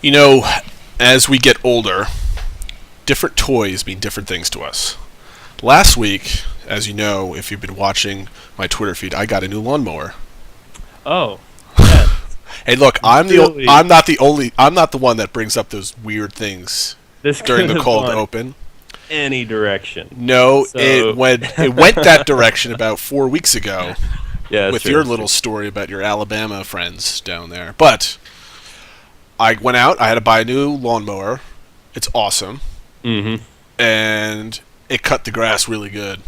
You know, as we get older, different toys mean different things to us. Last week, as you know, if you've been watching my Twitter feed, I got a new lawnmower. Oh, yes. Hey, look, I'm not the one that brings up those weird things This during the could have cold gone open. any direction. No, So- it went that direction about 4 weeks ago Yeah, with your little story about your Alabama friends down there. But I went out. I had to buy a new lawnmower. It's awesome, and it cut the grass really good.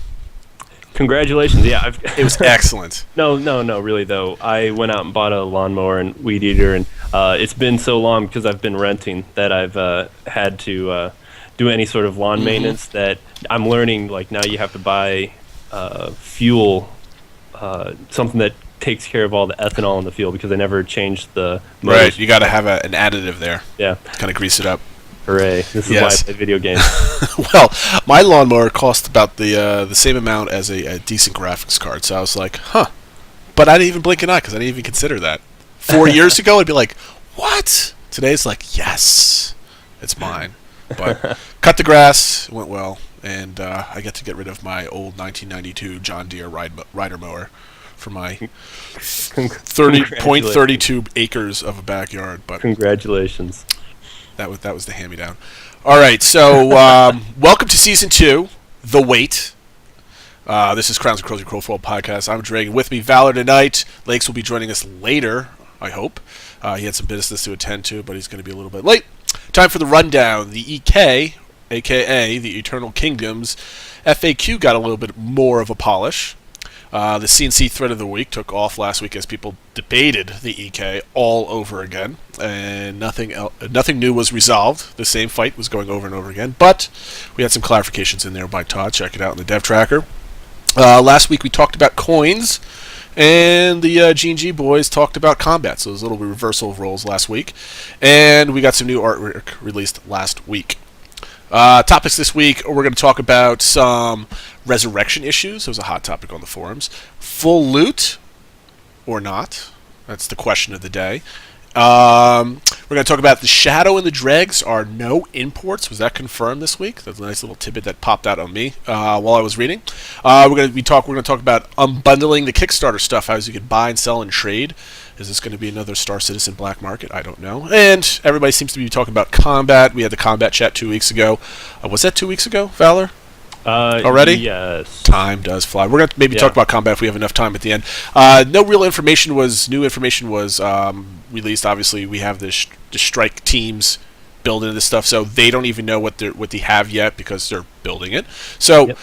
Congratulations. Yeah, It was excellent. No, really though. I went out and bought a lawnmower and weed eater, and it's been so long because I've been renting that I've had to do any sort of lawn maintenance that I'm learning. Like now, you have to buy fuel, something that takes care of all the ethanol in the fuel because I never changed the motors. Right, you got to have an additive there. Yeah. Kind of grease it up. Hooray! This is why I play video games. Well, my lawnmower cost about the same amount as a decent graphics card, so I was like, huh. But I didn't even blink an eye because I didn't even consider that. 4 years ago, I'd be like, what? Today's like, yes, it's mine. But cut the grass, went well, and I get to get rid of my old 1992 John Deere rider mower for my 30.32 acres of a backyard. But Congratulations. That was the hand-me-down. All right, so welcome to Season 2, The Wait. This is Crowns and Crows, your Crowfall podcast. I'm Draegan. With me, Valor tonight. Lakez will be joining us later, I hope. He had some business to attend to, but he's going to be a little bit late. Time for the rundown. The EK, a.k.a. the Eternal Kingdoms, FAQ got a little bit more of a polish. The CNC thread of the week took off last week as people debated the EK all over again, and nothing new was resolved. The same fight was going over and over again, but we had some clarifications in there by Todd. Check it out in the dev tracker. Last week we talked about coins, and the G&G boys talked about combat, so there's a little reversal of roles last week, and we got some new artwork released last week. Topics this week, we're going to talk about some resurrection issues. It was a hot topic on the forums. Full loot or not? That's the question of the day. We're going to talk about the Shadow and the Dregs are no imports. Was that confirmed this week? That's a nice little tidbit that popped out on me while I was reading. We're going to talk about unbundling the Kickstarter stuff, how you can buy and sell and trade. Is this going to be another Star Citizen black market? I don't know. And everybody seems to be talking about combat. We had the combat chat 2 weeks ago. Was that 2 weeks ago, Valor? Already? Yes. Time does fly. We're going to maybe talk about combat if we have enough time at the end. New information was released. Obviously, we have the strike teams building this stuff, so they don't even know what they have yet because they're building it. So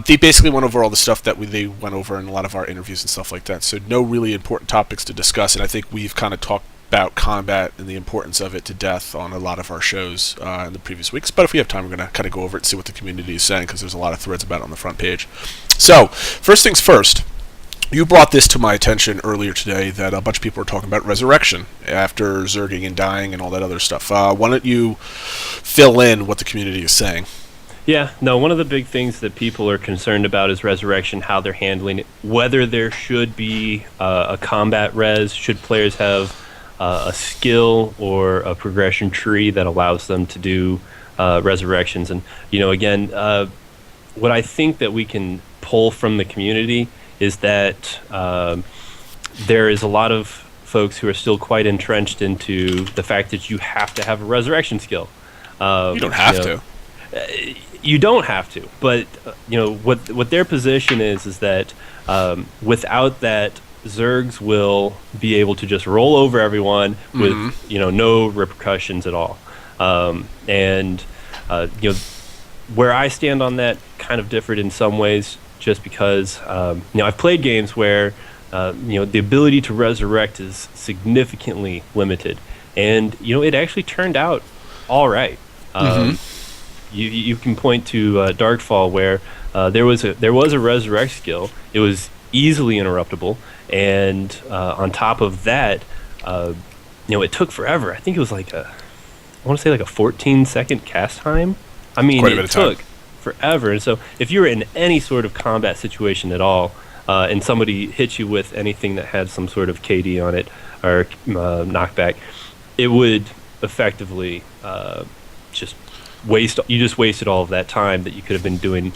they basically went over all the stuff that they went over in a lot of our interviews and stuff like that. So no really important topics to discuss, and I think we've kind of talked about combat and the importance of it to death on a lot of our shows in the previous weeks. But if we have time, we're going to kind of go over it and see what the community is saying because there's a lot of threads about it on the front page. So first things first. You brought this to my attention earlier today that a bunch of people were talking about resurrection after zerging and dying and all that other stuff. Why don't you fill in what the community is saying? Yeah, no, one of the big things that people are concerned about is resurrection, how they're handling it, whether there should be a combat res, should players have a skill or a progression tree that allows them to do resurrections. And, again, what I think that we can pull from the community is that there is a lot of folks who are still quite entrenched into the fact that you have to have a resurrection skill. You don't have to. You don't have to, but what their position is that without that, Zergs will be able to just roll over everyone with no repercussions at all. Where I stand on that kind of differed in some ways. Just because I've played games where the ability to resurrect is significantly limited, and it actually turned out all right. You can point to Darkfall where there was a resurrect skill. It was easily interruptible, and on top of that, it took forever. I think it was I want to say a 14-second cast time. I mean, quite a bit of time. Forever. And so if you were in any sort of combat situation at all and somebody hit you with anything that had some sort of KD on it or knockback, it would effectively just wasted all of that time that you could have been doing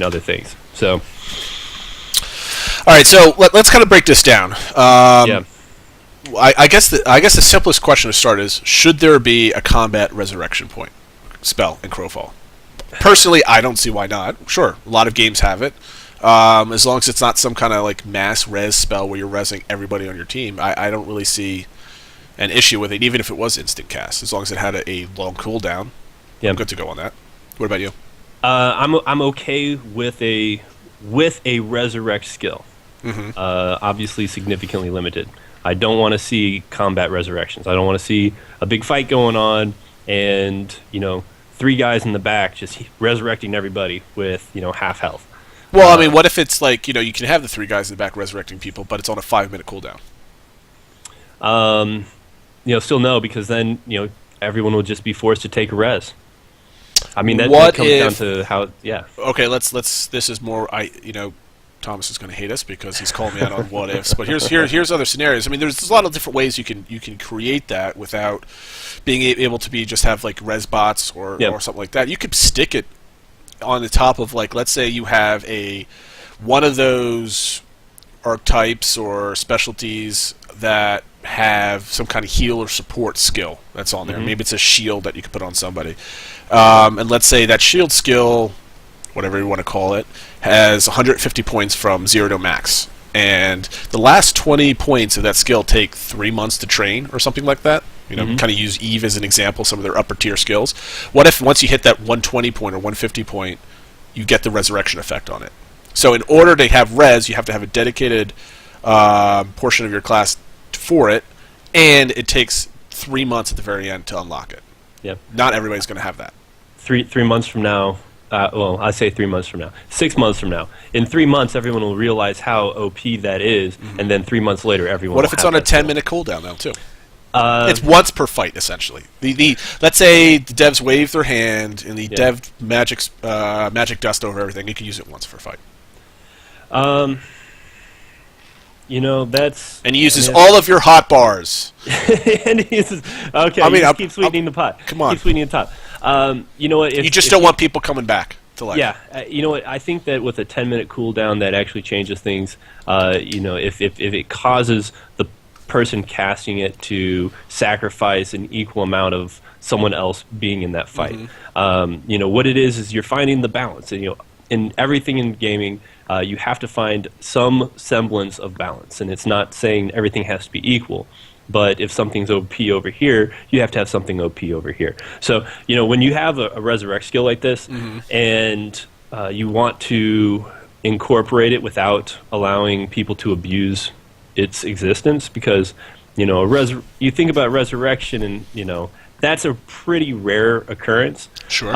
other things. So, all right, so let's kind of break this down. Yeah. I guess the simplest question to start is: should there be a combat resurrection point spell in Crowfall? Personally, I don't see why not. Sure, a lot of games have it. As long as it's not some kind of like mass res spell where you're resing everybody on your team, I don't really see an issue with it, even if it was instant cast. As long as it had a long cooldown, Yeah. I'm good to go on that. What about you? I'm okay with a resurrect skill. Obviously, significantly limited. I don't want to see combat resurrections. I don't want to see a big fight going on and 3 guys in the back just resurrecting everybody with half health. Well, I mean, what if it's like you can have the 3 guys in the back resurrecting people, but it's on a 5-minute cooldown? Still no, because then everyone will just be forced to take a res. I mean, that comes down to how. Yeah. Okay, let's. This is more. Thomas is going to hate us because he's called me out on what ifs. But here's other scenarios. I mean, there's a lot of different ways you can create that without being able to just have like res bots or something like that. You could stick it on the top of, like, let's say you have one of those archetypes or specialties that have some kind of heal or support skill that's on there. Maybe it's a shield that you can put on somebody. And let's say that shield skill, whatever you want to call it, has 150 points from 0 to max. And the last 20 points of that skill take 3 months to train or something like that. Kind of use Eve as an example, some of their upper tier skills. What if once you hit that 120 point or 150 point, you get the resurrection effect on it? So in order to have res, you have to have a dedicated portion of your class for it, and it takes 3 months at the very end to unlock it. Yep. Not everybody's going to have that. 3 months from now. Well, I say 3 months from now. 6 months from now. In 3 months, everyone will realize how OP that is, and then 3 months later, everyone. What if it's on a 10-minute cooldown now too? It's once per fight, essentially. Let's say the devs wave their hand and the dev magic dust over everything. You can use it once per fight. That's... And he uses all of your hot bars. And he uses... Okay, I mean, keep sweetening the pot. Come on. Keep sweetening the top. You know what? You just don't want people coming back to life. Yeah. You know what? I think that with a 10-minute cooldown, that actually changes things. If it causes the person casting it to sacrifice an equal amount of someone else being in that fight. What it is you're finding the balance. And, in everything in gaming, you have to find some semblance of balance. And it's not saying everything has to be equal. But if something's OP over here, you have to have something OP over here. So, when you have a resurrect skill like this, and you want to incorporate it without allowing people to abuse its existence, because you think about resurrection, and that's a pretty rare occurrence. Sure.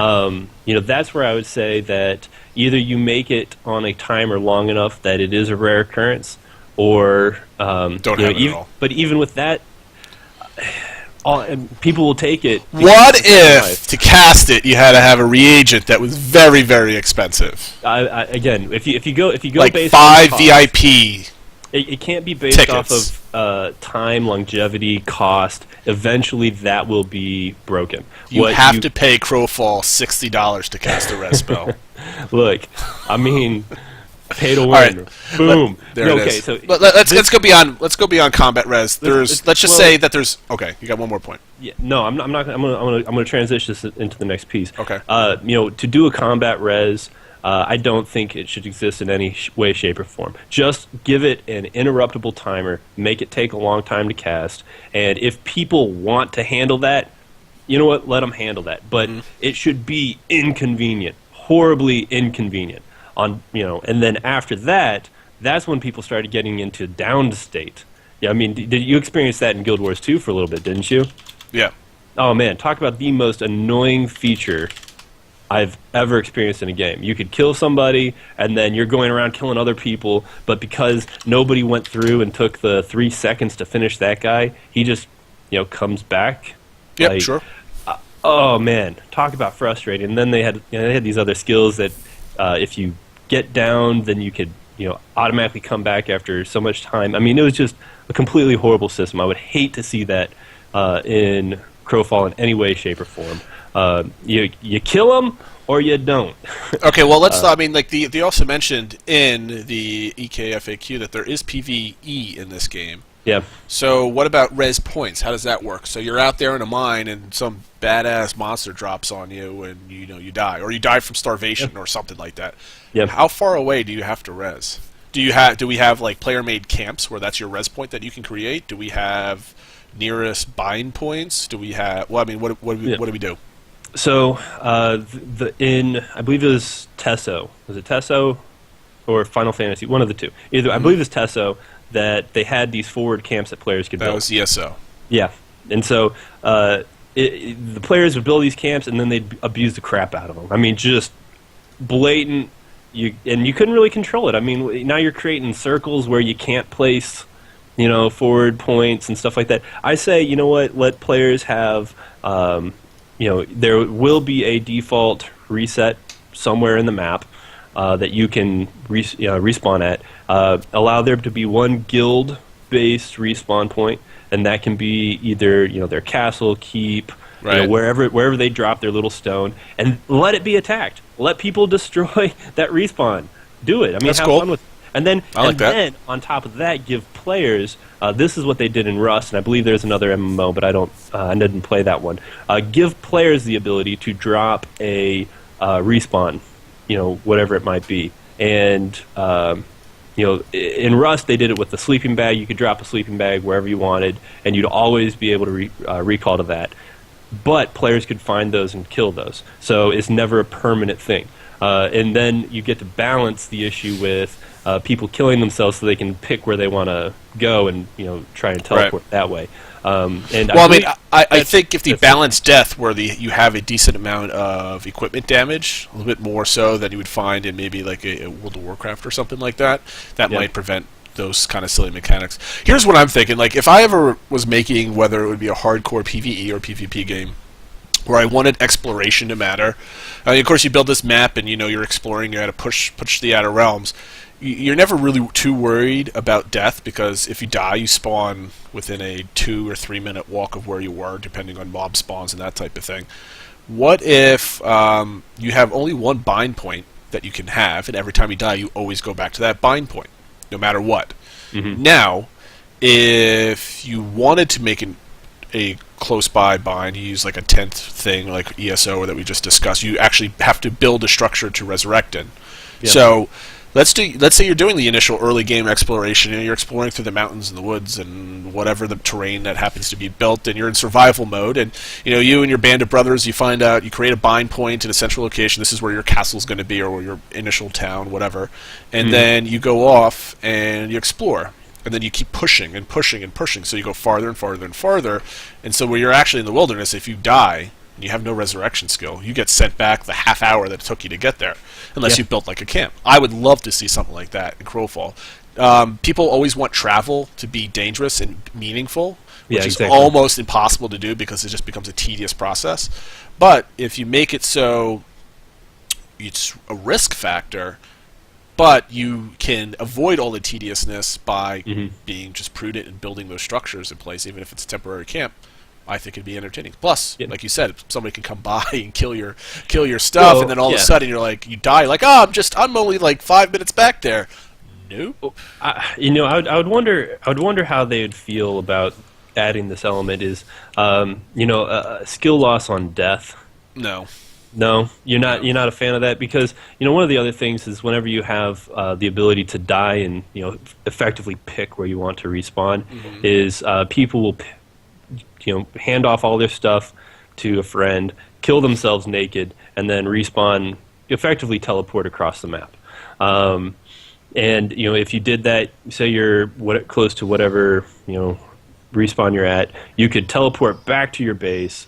That's where I would say that either you make it on a timer long enough that it is a rare occurrence, or don't have it at all. But even with that, people will take it. What if to cast it you had to have a reagent that was very, very expensive? Again, if you go like based 5 on VIP. It can't be based tickets off of time, longevity, cost. Eventually, that will be broken. You have to pay Crowfall $60 to cast a res spell. Look, I mean, pay to win. Right. Boom. There it is. So let's go beyond combat res. Let's just say that there's. Okay, you got one more point. Yeah, no, I'm not. I'm gonna transition this into the next piece. Okay. To do a combat res. I don't think it should exist in any way, shape, or form. Just give it an interruptible timer, make it take a long time to cast, and if people want to handle that, you know what, let them handle that. But it should be inconvenient, horribly inconvenient. And then after that, that's when people started getting into Downstate. Yeah, I mean, did you experience that in Guild Wars 2 for a little bit, didn't you? Yeah. Oh man, talk about the most annoying feature I've ever experienced in a game. You could kill somebody, and then you're going around killing other people, but because nobody went through and took the 3 seconds to finish that guy, he just, comes back. Yep, sure. Oh man, talk about frustrating. And then they had these other skills that if you get down, then you could, automatically come back after so much time. I mean, it was just a completely horrible system. I would hate to see that in Crowfall in any way, shape, or form. You kill them or you don't. Okay, well, let's. I mean, like they also mentioned in the EKFAQ that there is PvE in this game. Yeah. So what about res points? How does that work? So you're out there in a mine and some badass monster drops on you and you die, or you die from starvation or something like that. Yeah. How far away do you have to res? Do we have like player made camps where that's your res point that you can create? Do we have nearest bind points? Do we have? Well, I mean, what do we do? So I believe it was Tesso. Was it Tesso or Final Fantasy? One of the two. Either I believe it's Tesso. That they had these forward camps that players could build. That was ESO. Yeah, and so the players would build these camps, and then they'd abuse the crap out of them. I mean, just blatant. And you couldn't really control it. I mean, now you're creating circles where you can't place, forward points and stuff like that. I say, you know what? Let players have. There will be a default reset somewhere in the map. That you can respawn at. Allow there to be one guild-based respawn point, and that can be either their castle, keep, right. Wherever they drop their little stone, and let it be attacked. Let people destroy that respawn. Do it. I mean, that's have cool. fun with it. And then, then on top of that, give players. This is what they did in Rust, and I believe there's another MMO, but I didn't play that one. Give players the ability to drop a respawn. Whatever it might be. And, in Rust, they did it with the sleeping bag. You could drop a sleeping bag wherever you wanted, and you'd always be able to recall to that. But players could find those and kill those. So it's never a permanent thing. And then you get to balance the issue with people killing themselves so they can pick where they want to go and, try and teleport that way. I think if the balanced death where you have a decent amount of equipment damage, a little bit more so than you would find in maybe like a World of Warcraft or something like that, might prevent those kind of silly mechanics. Here's what I'm thinking. Like, if I ever was making, whether it would be a hardcore PvE or PvP game, where I wanted exploration to matter, of course you build this map and you're exploring, you're going to push the Outer Realms. You're never really too worried about death, because if you die, you spawn within a 2 or 3 minute walk of where you were, depending on mob spawns and that type of thing. What if you have only one bind point that you can have, and every time you die, you always go back to that bind point, no matter what? Mm-hmm. Now, if you wanted to make a close-by bind, you use like a 10th thing, like ESO that we just discussed, you actually have to build a structure to resurrect in. Yep. So let's say you're doing the initial early game exploration, and you're exploring through the mountains and the woods and whatever the terrain that happens to be built, and you're in survival mode, and you and your band of brothers, you find out, you create a bind point in a central location. This is where your castle's going to be, or your initial town, whatever, and then you go off and you explore. And then you keep pushing and pushing and pushing, so you go farther and farther and farther. And so when you're actually in the wilderness, if you die and you have no resurrection skill, you get sent back the half hour that it took you to get there, unless you built like a camp. I would love to see something like that in Crowfall. People always want travel to be dangerous and meaningful, which is almost impossible to do because it just becomes a tedious process. But if you make it so it's a risk factor, but you can avoid all the tediousness by being just prudent and building those structures in place, even if it's a temporary camp, I think it'd be entertaining. Plus, like you said, somebody can come by and kill your stuff, and then all of a sudden you die, like, I'm only like 5 minutes back there. Nope. I would wonder how they would feel about adding this element. Is skill loss on death? No, you're not a fan of that, because one of the other things is whenever you have the ability to die and effectively pick where you want to respawn, is people will hand off all their stuff to a friend, kill themselves naked, and then respawn, effectively teleport across the map. And if you did that, say you're close to whatever respawn you're at, you could teleport back to your base,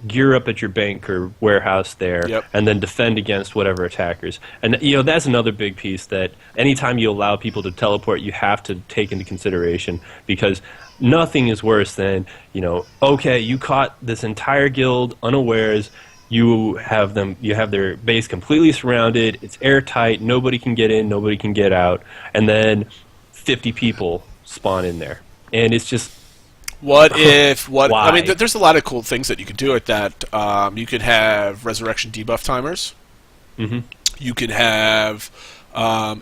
gear up at your bank or warehouse there, and then defend against whatever attackers. And that's another big piece that anytime you allow people to teleport, you have to take into consideration, because nothing is worse than okay, you caught this entire guild unawares. You have their base completely surrounded. It's airtight. Nobody can get in. Nobody can get out. And then 50 people spawn in there, and it's just What if what? Why? I mean, there's a lot of cool things that you could do at that. You could have resurrection debuff timers. Mm-hmm. You could have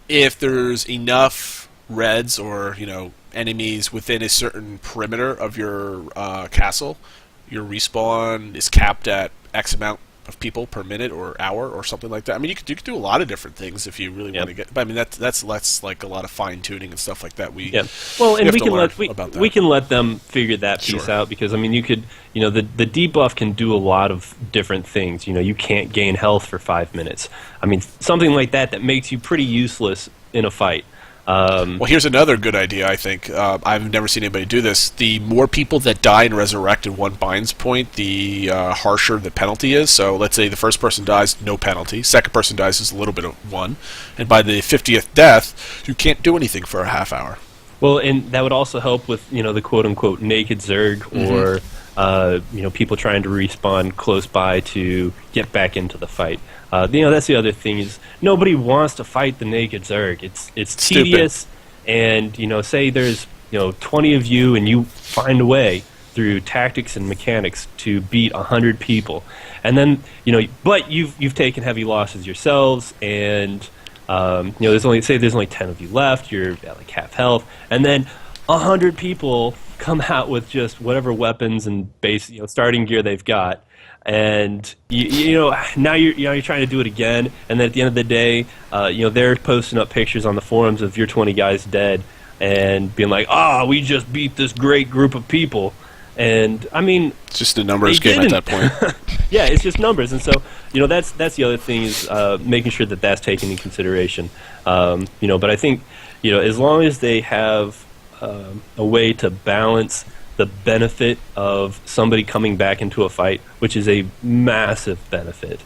if there's enough reds or enemies within a certain perimeter of your castle, your respawn is capped at X amount of people per minute or hour or something like that. I mean, you could do a lot of different things if you really want to get. But I mean, that's like a lot of fine tuning and stuff like that. Well, and we can let them figure that piece out, because I mean, you could the debuff can do a lot of different things. You can't gain health for 5 minutes. I mean, something like that makes you pretty useless in a fight. Well, here's another good idea, I think. I've never seen anybody do this. The more people that die and resurrect in one binds point, the harsher the penalty is. So let's say the first person dies, no penalty. Second person dies is a little bit of one. And by the 50th death, you can't do anything for a half hour. Well, and that would also help with, the quote-unquote naked Zerg, or, people trying to respawn close by to get back into the fight. That's the other thing, is nobody wants to fight the naked Zerg. It's tedious, and say there's 20 of you, and you find a way through tactics and mechanics to beat 100 people, and then but you've taken heavy losses yourselves, and there's only 10 of you left. You're at like half health, and then 100 people come out with just whatever weapons and base starting gear they've got. And now you're trying to do it again, and then at the end of the day, they're posting up pictures on the forums of your 20 guys dead, and being like, we just beat this great group of people, and I mean, it's just a numbers game at that point. Yeah, it's just numbers, and so that's the other thing, is making sure that that's taken into consideration. But I think as long as they have a way to balance the benefit of somebody coming back into a fight, which is a massive benefit,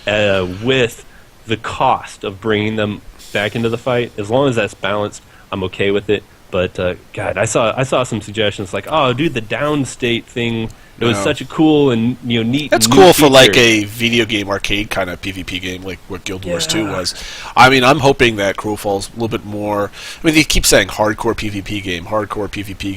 with the cost of bringing them back into the fight. As long as that's balanced, I'm okay with it. But God, I saw some suggestions like, dude, the Downstate thing. It was such a cool and neat. That's cool for like a video game arcade kind of PvP game, like what Guild Wars 2 was. I mean, I'm hoping that Crowfall's a little bit more. I mean, they keep saying hardcore PvP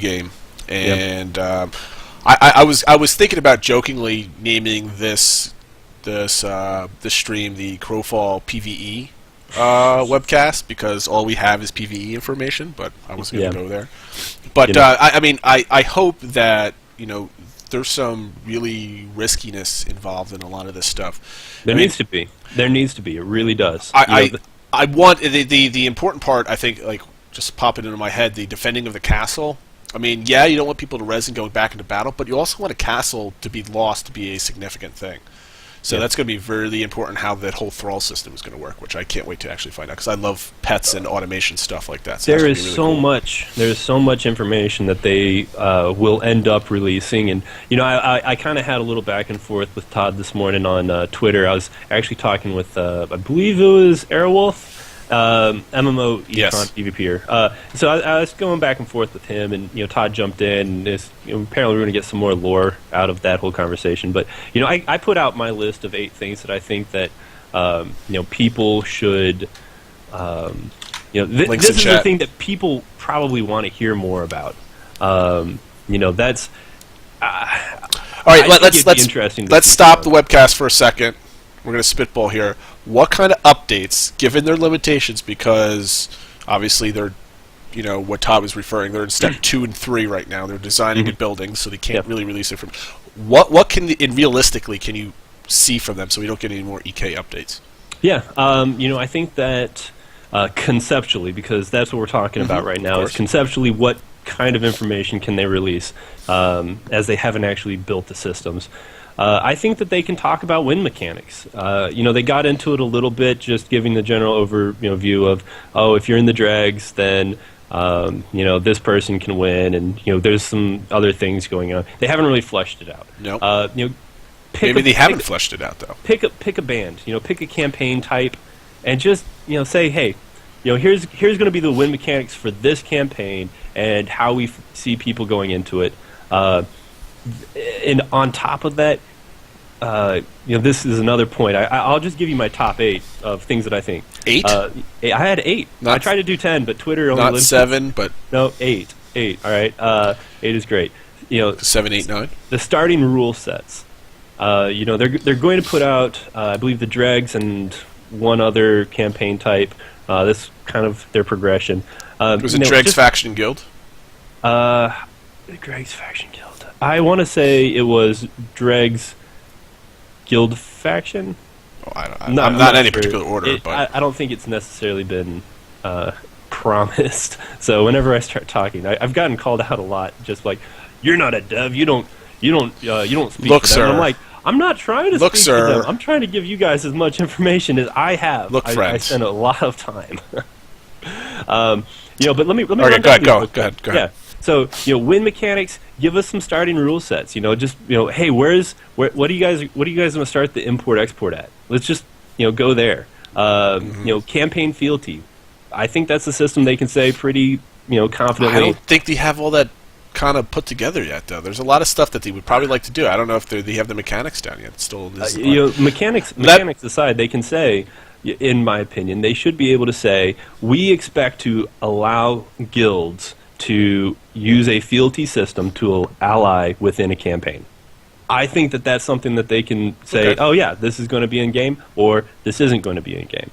game. And I was thinking about jokingly naming this stream the Crowfall PvE webcast, because all we have is PvE information, but I wasn't going to go there. But I hope that there's some really riskiness involved in a lot of this stuff. There needs to be. It really does. I want the important part. I think, like, just popping into my head, the defending of the castle. I mean, you don't want people to res and going back into battle, but you also want a castle to be lost to be a significant thing. So that's going to be really important, how that whole thrall system is going to work, which I can't wait to actually find out, because I love pets and automation stuff like that. So there is there's so much information that they will end up releasing, and I kind of had a little back and forth with Todd this morning on Twitter. I was actually talking with I believe it was Airwolf. MMO Econ PvPer. So I was going back and forth with him, and Todd jumped in, and apparently we're going to get some more lore out of that whole conversation. But I put out my list of 8 things that I think that people should. This is the thing that people probably want to hear more about. That's. All right, let's stop the webcast for a second. We're going to spitball here. What kind of updates, given their limitations, because obviously they're, what Todd was referring, they're in step 2 and 3 right now. They're designing and building, so they can't really release it from. What can realistically can you see from them, so we don't get any more EK updates? Yeah, I think that conceptually, because that's what we're talking about right now, is conceptually what kind of information can they release, as they haven't actually built the systems. I think that they can talk about win mechanics. They got into it a little bit, just giving the general view of, if you're in the drags, then this person can win, and there's some other things going on. They haven't really fleshed it out. No. Maybe they haven't fleshed it out though. Pick a band. Pick a campaign type, and just say, hey, here's going to be the win mechanics for this campaign, and how we see people going into it. And on top of that, this is another point. I'll just give you my top 8 of things that I think. 8? I had 8. I tried to do 10, but Twitter only not 7, but no 8. 8. All right, 8 is great. 7, 8, 9. The starting rule sets. They're going to put out, I believe, the dregs and one other campaign type. This kind of their progression. Was it Dregs Faction Guild? Dregs Faction Guild. I want to say it was Dregs Guild Faction. Oh, I'm not in any particular order, but I don't think it's necessarily been promised. So whenever I start talking, I've gotten called out a lot. Just like, you're not a dev. You don't speak. Look, to them. sir. And I'm like, I'm not trying to speak to them. I'm trying to give you guys as much information as I have. Look, friends. I spend a lot of time. But let me. Okay, go ahead. Yeah. So, win mechanics, give us some starting rule sets. Hey, what do you guys going to start the import export at? Let's just, go there. Campaign fealty. I think that's a system they can say pretty, confidently. I don't think they have all that kind of put together yet, though. There's a lot of stuff that they would probably like to do. I don't know if they have the mechanics down yet. It's still mechanics aside, they can say, in my opinion, they should be able to say, we expect to allow guilds to use a fealty system to ally within a campaign. I think that's something that they can say, okay. Oh yeah, this is going to be in game, or this isn't going to be in game.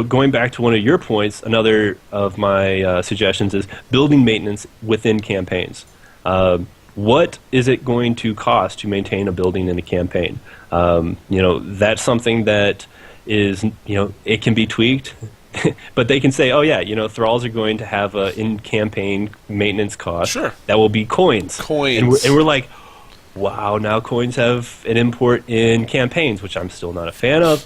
Going back to one of your points, another of my suggestions is building maintenance within campaigns. What is it going to cost to maintain a building in a campaign? That's something that is, it can be tweaked. But they can say, oh yeah, thralls are going to have a in-campaign maintenance cost. Sure. That will be coins. And we're like, wow, now coins have an import in campaigns, which I'm still not a fan of.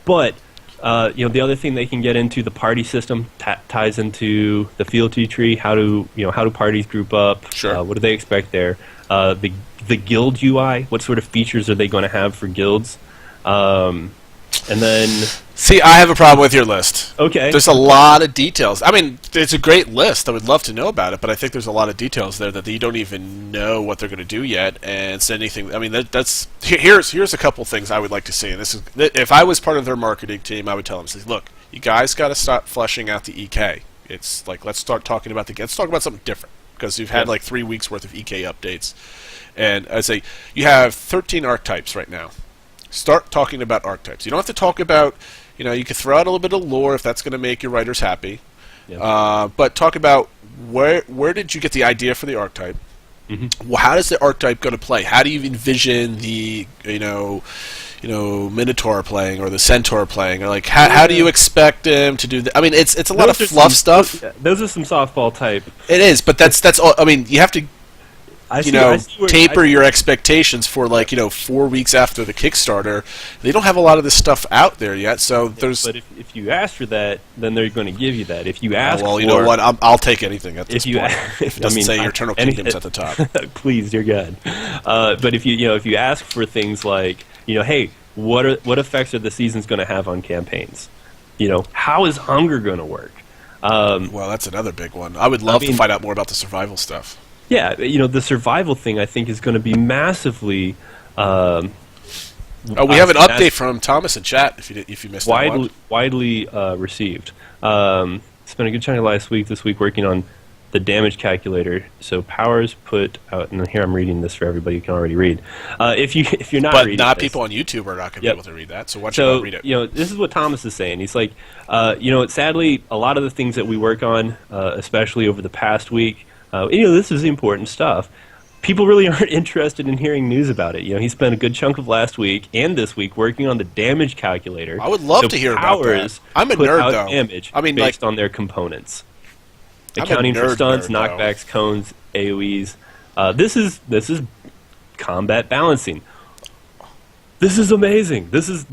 But the other thing they can get into, the party system ties into the fealty tree. How do parties group up? Sure. What do they expect there? The guild UI. What sort of features are they going to have for guilds? And then... See, I have a problem with your list. Okay. There's a lot of details. I mean, it's a great list. I would love to know about it, but I think there's a lot of details there that you don't even know what they're going to do yet. And send anything. I mean, here's a couple things I would like to see. And this is, if I was part of their marketing team, I would tell them, say, look, you guys got to start fleshing out the EK. It's like, let's start talking about let's talk about something different, because you've had like 3 weeks worth of EK updates, and I say you have 13 archetypes right now. Start talking about archetypes. You don't have to talk about, you can throw out a little bit of lore if that's going to make your writers happy. Yeah. But talk about where did you get the idea for the archetype? Mm-hmm. How does the archetype going to play? How do you envision the Minotaur playing or the Centaur playing? Or like how do you expect them to do that? I mean, it's a lot of fluff stuff. Those are some softball type. It is, but that's all. I mean, you have to. Taper your expectations for 4 weeks after the Kickstarter. They don't have a lot of this stuff out there yet, so there's. But if you ask for that, then they're going to give you that. If you ask, you know what? I'll take anything at this point. If it doesn't say Eternal Kingdoms at the top, please, dear God. But if you ask for things like hey, what effects are the seasons going to have on campaigns? How is hunger going to work? Well, that's another big one. I would love to find out more about the survival stuff. Yeah, the survival thing I think is going to be massively. We have an update from Thomas in chat. If you missed that, widely received. Spent a good chunk of this week working on the damage calculator. So Powers put out, and here I'm reading this for everybody who can already read. If you're not, reading not this, people on YouTube are not going to be able to read that. So why don't you read it? This is what Thomas is saying. He's like, sadly, a lot of the things that we work on, especially over the past week. This is important stuff. People really aren't interested in hearing news about it. He spent a good chunk of last week and this week working on the damage calculator. I would love to hear about that. I'm a nerd, though. Damage based on their components, accounting for stuns, knockbacks, cones, AOE's. This is combat balancing. This is amazing. This is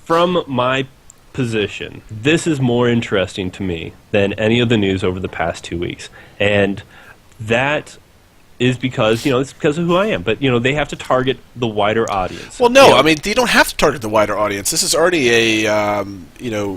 from my position, this is more interesting to me than any of the news over the past 2 weeks, and that is because it's because of who I am. But they have to target the wider audience. Well, no, I mean they don't have to target the wider audience. This is already a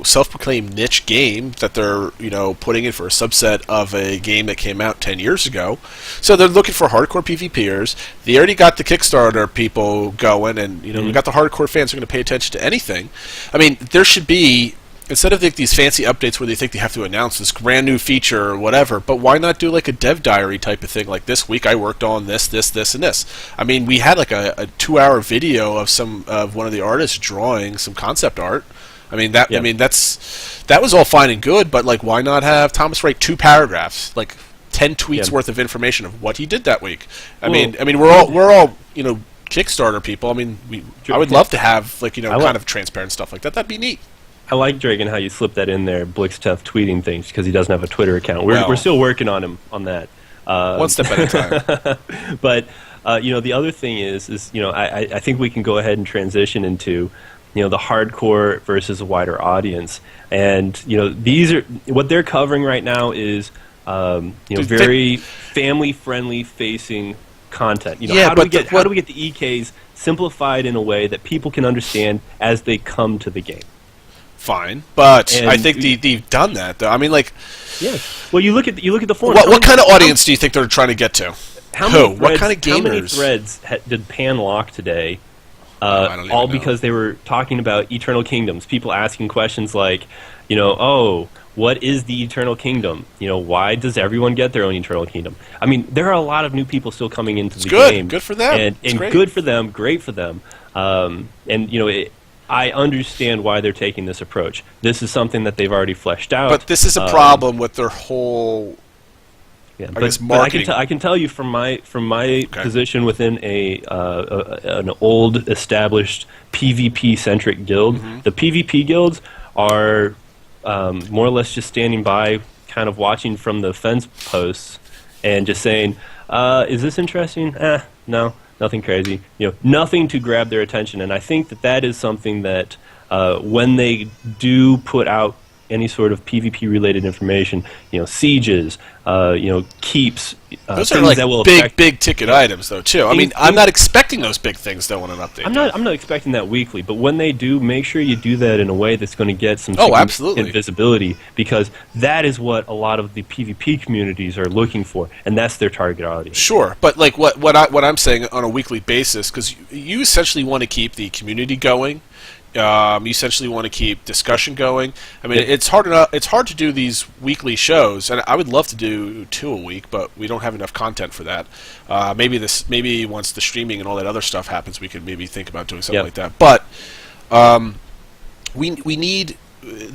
self-proclaimed niche game that they're putting in for a subset of a game that came out 10 years ago. So they're looking for hardcore PvPers. They already got the Kickstarter people going, and we got the hardcore fans who are going to pay attention to anything. I mean, there should be instead of like these fancy updates where they think they have to announce this brand new feature or whatever, but why not do like a dev diary type of thing? Like this week I worked on this, and this. I mean, we had like a 2-hour video of one of the artists drawing some concept art. I mean that was all fine and good, but like why not have Thomas write 2 paragraphs, like 10 tweets worth of information of what he did that week? I mean we're all Kickstarter people. I mean I would love to have like kind of transparent stuff like that. That'd be neat. I like Draegan how you slip that in there, Blixtev tweeting things because he doesn't have a Twitter account. We're still working on him on that. One step at a time. But the other thing is I think we can go ahead and transition into the hardcore versus a wider audience, and these are what they're covering right now is very family friendly facing content. How do we get the EKs simplified in a way that people can understand as they come to the game? Fine, but I think they've done that though. I mean, like, yeah. Well, you look at the forums. What kind of audience do you think they're trying to get to? What kind of gamers? How many threads did Pan lock today? All because they were talking about Eternal Kingdoms. People asking questions like, what is the Eternal Kingdom? Why does everyone get their own Eternal Kingdom? I mean, there are a lot of new people still coming into the game. Good for them. And good for them. Great for them. I understand why they're taking this approach. This is something that they've already fleshed out. But this is a problem with their whole, marketing. But I can tell you from my position within an old established PvP centric guild, the PvP guilds are more or less just standing by, kind of watching from the fence posts, and just saying, "Is this interesting? No." Nothing crazy, nothing to grab their attention. And I think that is something that when they do put out any sort of PvP-related information, sieges, keeps, those are like big ticket items, though, too. I mean, I'm not expecting those big things, though, in an update. I'm not expecting that weekly, but when they do, make sure you do that in a way that's going to get some absolutely visibility, because that is what a lot of the PvP communities are looking for, and that's their target audience. Sure, but like what I'm saying on a weekly basis, because you essentially want to keep the community going. You essentially want to keep discussion going. I mean, it's hard enough. It's hard to do these weekly shows, and I would love to do 2 a week, but we don't have enough content for that. Maybe once the streaming and all that other stuff happens, we could maybe think about doing something like that. But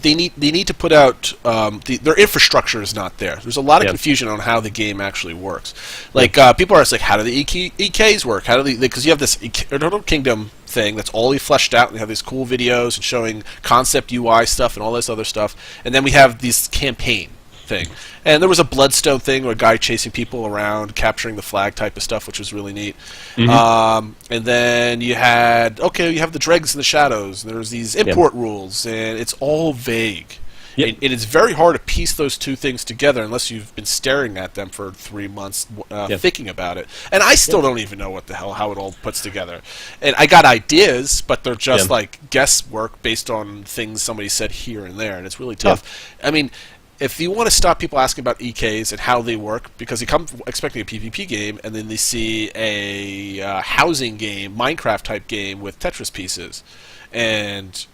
they need to put out their infrastructure is not there. There's a lot of confusion on how the game actually works. Like people are like, how do the EKs work? How do they? Because you have this Eternal Kingdom thing that's all fleshed out, and they have these cool videos and showing concept UI stuff and all this other stuff. And then we have this campaign thing. And there was a Bloodstone thing where a guy chasing people around, capturing the flag type of stuff, which was really neat. And then you have the dregs in the shadows, and there's these import rules, and it's all vague. It is very hard to piece those two things together unless you've been staring at them for 3 months thinking about it. And I still don't even know what the hell, how it all puts together. And I got ideas, but they're just like guesswork based on things somebody said here and there, and it's really tough. I mean, if you want to stop people asking about EKs and how they work, because they come expecting a PvP game, and then they see a housing game, Minecraft-type game with Tetris pieces, and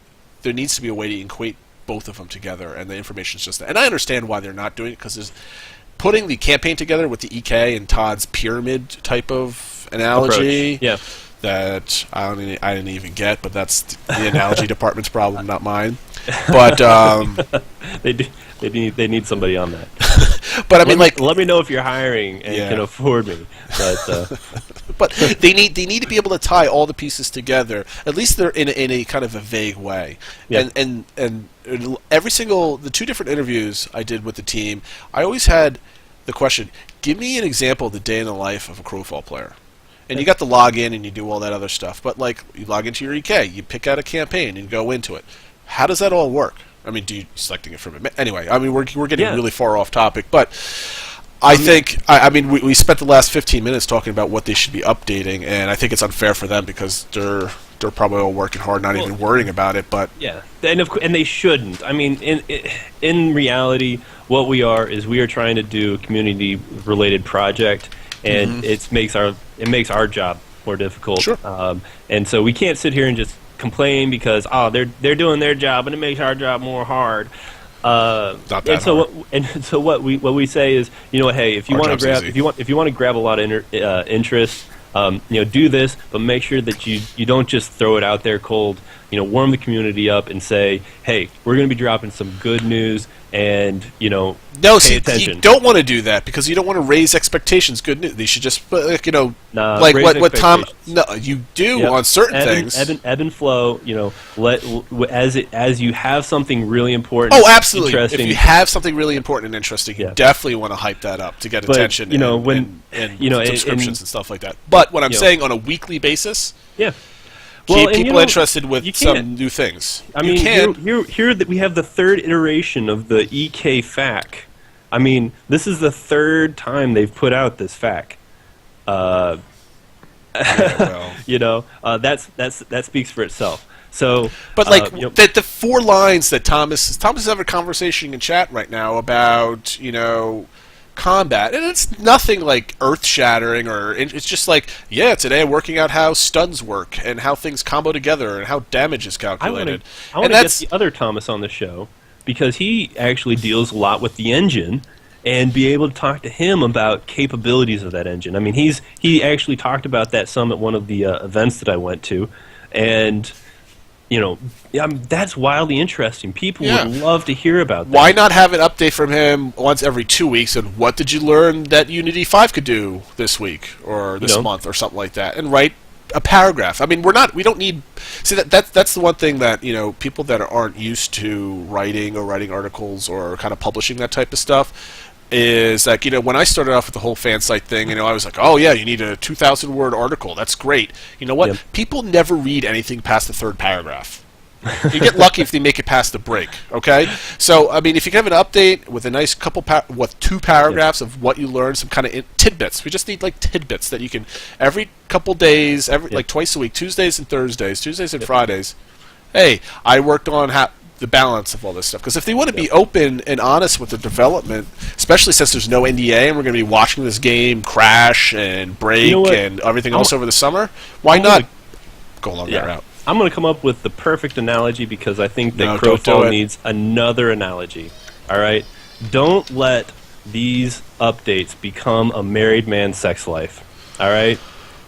there needs to be a way to equate both of them together, and the information's just there. And I understand why they're not doing it, because there's putting the campaign together with the EK and Todd's pyramid type of analogy that I didn't even get, but that's the analogy department's problem, not mine. But They need somebody on that. But I mean, let me know if you're hiring and can afford me. But they need to be able to tie all the pieces together. At least they're in a kind of a vague way. And the 2 different interviews I did with the team, I always had the question: give me an example of the day in the life of a Crowfall player. And you got to log in and you do all that other stuff. But like, you log into your EK, you pick out a campaign and go into it. How does that all work? I mean, do you selecting it from it? Anyway, I mean, we're getting really far off topic, but I think we spent the last 15 minutes talking about what they should be updating, and I think it's unfair for them because they're probably all working hard, not even worrying about it. But and they shouldn't. I mean, in reality, what we are trying to do a community-related project, and it makes our job more difficult. Sure. And so we can't sit here and just complain because they're doing their job and it makes our job more hard. Not that hard. So what we say is, hey, if you want to grab a lot of interest, do this, but make sure that you don't just throw it out there cold. Warm the community up and say, hey, we're going to be dropping some good news, and pay attention. You don't want to do that because you don't want to raise expectations. Good news. They should just like what Tom. No, you do on certain things. Ebb and flow. As you have something really important. Oh, absolutely. Interesting. If you have something really important and interesting, you definitely want to hype that up to get attention. And subscriptions and stuff like that. But what I'm saying on a weekly basis. Yeah. Keep people interested with some new things. I mean, here that we have the third iteration of the EK FAQ. I mean, this is the third time they've put out this FAQ. That speaks for itself. So, but the 4 lines that Thomas is having a conversation in chat right now about combat, and it's nothing like earth-shattering, or it's just like, today I'm working out how stuns work and how things combo together and how damage is calculated. I want to get the other Thomas on the show because he actually deals a lot with the engine and be able to talk to him about capabilities of that engine. I mean, he actually talked about that some at one of the events that I went to, and that's wildly interesting. People would love to hear about that. Why not have an update from him once every 2 weeks? And what did you learn that Unity 5 could do this week or this month or something like that? And write a paragraph. I mean, we don't need. See, that's the one thing that people that aren't used to writing articles or kind of publishing that type of stuff. Is like, when I started off with the whole fan site thing, I was like, oh yeah, you need a 2,000-word article. That's great. You know what? Yep. People never read anything past the 3rd paragraph. You get lucky if they make it past the break, okay? So, I mean, if you can have an update with a nice couple, 2 paragraphs of what you learned, some kind of tidbits. We just need, tidbits that you can, every couple days, like twice a week, Tuesdays and Fridays. Hey, I worked on the balance of all this stuff. Because if they want to be open and honest with the development, especially since there's no NDA and we're going to be watching this game crash and break and everything else over the summer, why not go along that route? I'm going to come up with the perfect analogy because I think that Crowfall needs another analogy. All right? Don't let these updates become a married man's sex life. All right?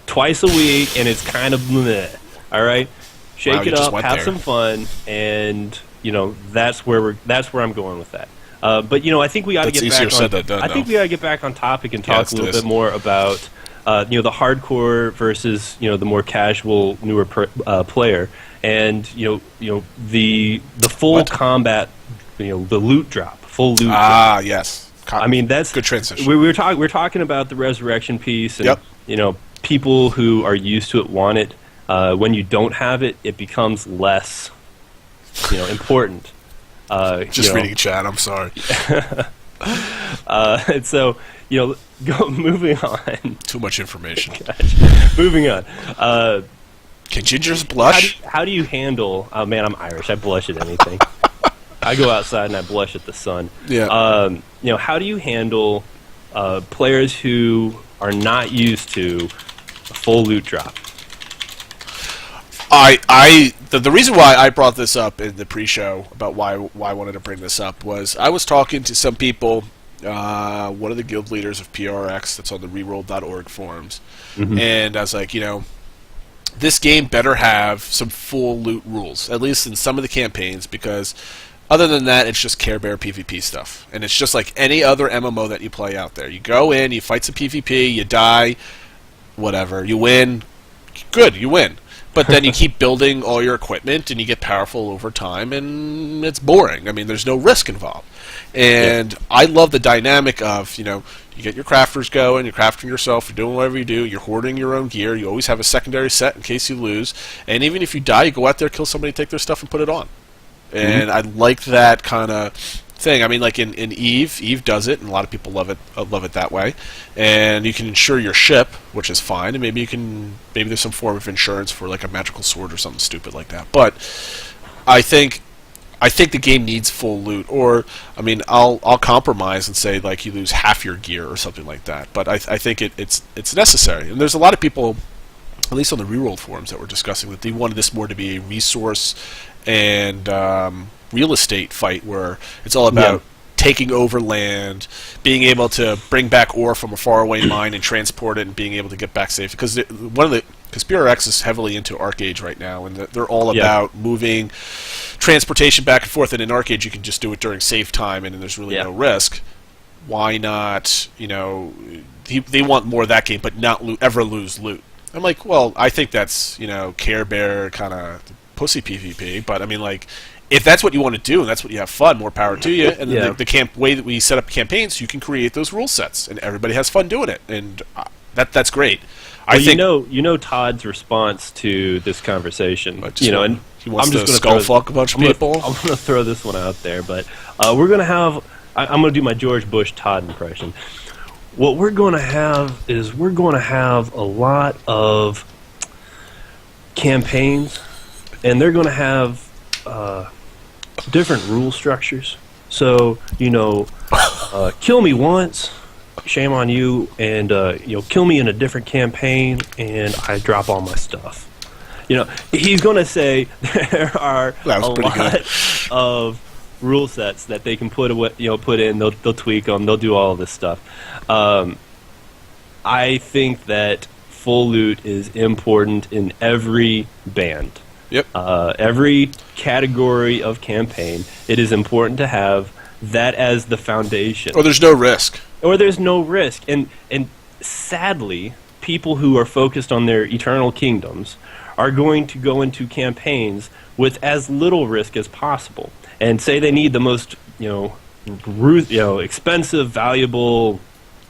Twice a week, and it's kind of meh. All right? Shake it up, have some fun, and that's where I'm going with that. But I think we got to get back. We got to get back on topic and talk a little bit more about the hardcore versus the more casual, newer player, and the full combat, the loot drop, full loot. Ah, yes. I mean, that's good transition. We're talking about the resurrection piece, and people who are used to it want it. When you don't have it, it becomes less, important. Just reading chat. I'm sorry. And so, moving on. Too much information. Moving on. Can gingers blush? How do you handle? Oh man, I'm Irish. I blush at anything. I go outside and I blush at the sun. Yeah. How do you handle players who are not used to a full loot drop? The reason why I brought this up in the pre-show about why I wanted to bring this up was I was talking to some people, one of the guild leaders of PRX that's on the reroll.org forums, and I was like, this game better have some full loot rules, at least in some of the campaigns, because other than that, it's just Care Bear PvP stuff, and it's just like any other MMO that you play out there. You go in, you fight some PvP, you die, whatever, you win, good, you win. But then you keep building all your equipment, and you get powerful over time, and it's boring. I mean, there's no risk involved. And I love the dynamic of, you get your crafters going, you're crafting yourself, you're doing whatever you do, you're hoarding your own gear, you always have a secondary set in case you lose, and even if you die, you go out there, kill somebody, take their stuff, and put it on. And I like that kind of thing. I mean, like in Eve does it, and a lot of people love it that way. And you can insure your ship, which is fine, and maybe there's some form of insurance for like a magical sword or something stupid like that. But I think the game needs full loot, or I mean, I'll compromise and say like you lose half your gear or something like that. But I think it's necessary, and there's a lot of people at least on the rerolled forums that we're discussing, that they wanted this more to be a resource and real estate fight where it's all about taking over land, being able to bring back ore from a faraway mine and transport it, and being able to get back safe. Because BRX is heavily into Arcade right now, and they're all about moving transportation back and forth. And in Arcade, you can just do it during save time, and there's really no risk. Why not? They want more of that game, but not ever lose loot. I'm like, well, I think that's Care Bear kind of pussy PvP, but I mean, like, if that's what you want to do and that's what you have fun, more power to you. And then the way that we set up campaigns, you can create those rule sets, and everybody has fun doing it, and that's great. Well, I think Todd's response to this conversation. And he wants to skullfuck a bunch of people. I'm going to throw this one out there, but we're going to have. I'm going to do my George Bush Todd impression. What we're going to have is we're going to have a lot of campaigns, and they're going to have different rule structures. So, kill me once, shame on you, and kill me in a different campaign, and I drop all my stuff. He's going to say there are a lot of rule sets that they can put in. They'll tweak them. They'll do all of this stuff. I think that full loot is important in every band. Yep. Every category of campaign, it is important to have that as the foundation. Or there's no risk. And sadly, people who are focused on their eternal kingdoms are going to go into campaigns with as little risk as possible, and say they need the most, expensive, valuable,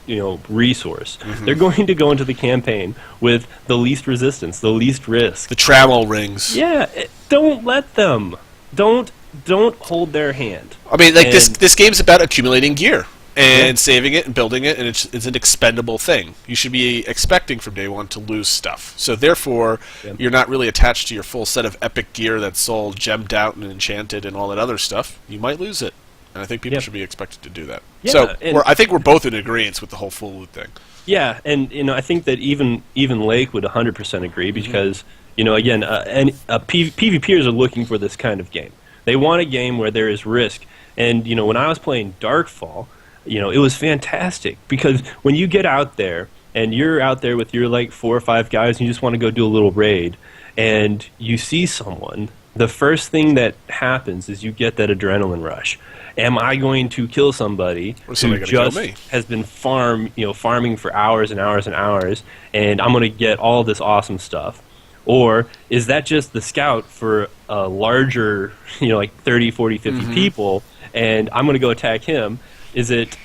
resource. Mm-hmm. They're going to go into the campaign with the least resistance, the least risk. The travel rings. Yeah, don't let them. Don't hold their hand. I mean, like, this game's about accumulating gear and saving it and building it, and it's an expendable thing. You should be expecting from day one to lose stuff. So therefore, you're not really attached to your full set of epic gear that's all gemmed out and enchanted and all that other stuff. You might lose it. And I think people should be expected to do that. Yeah, so I think we're both in agreement with the whole full loot thing. Yeah, and I think that even Lake would 100% agree, because again, PvPers are looking for this kind of game. They want a game where there is risk. And when I was playing Darkfall, it was fantastic, because when you get out there and you're out there with your 4 or 5 guys and you just want to go do a little raid, and you see someone, the first thing that happens is you get that adrenaline rush. Am I going to kill somebody who just has been farming for hours and hours and hours, and I'm going to get all this awesome stuff? Or is that just the scout for a larger, 30, 40, 50 people, and I'm going to go attack him? Is it,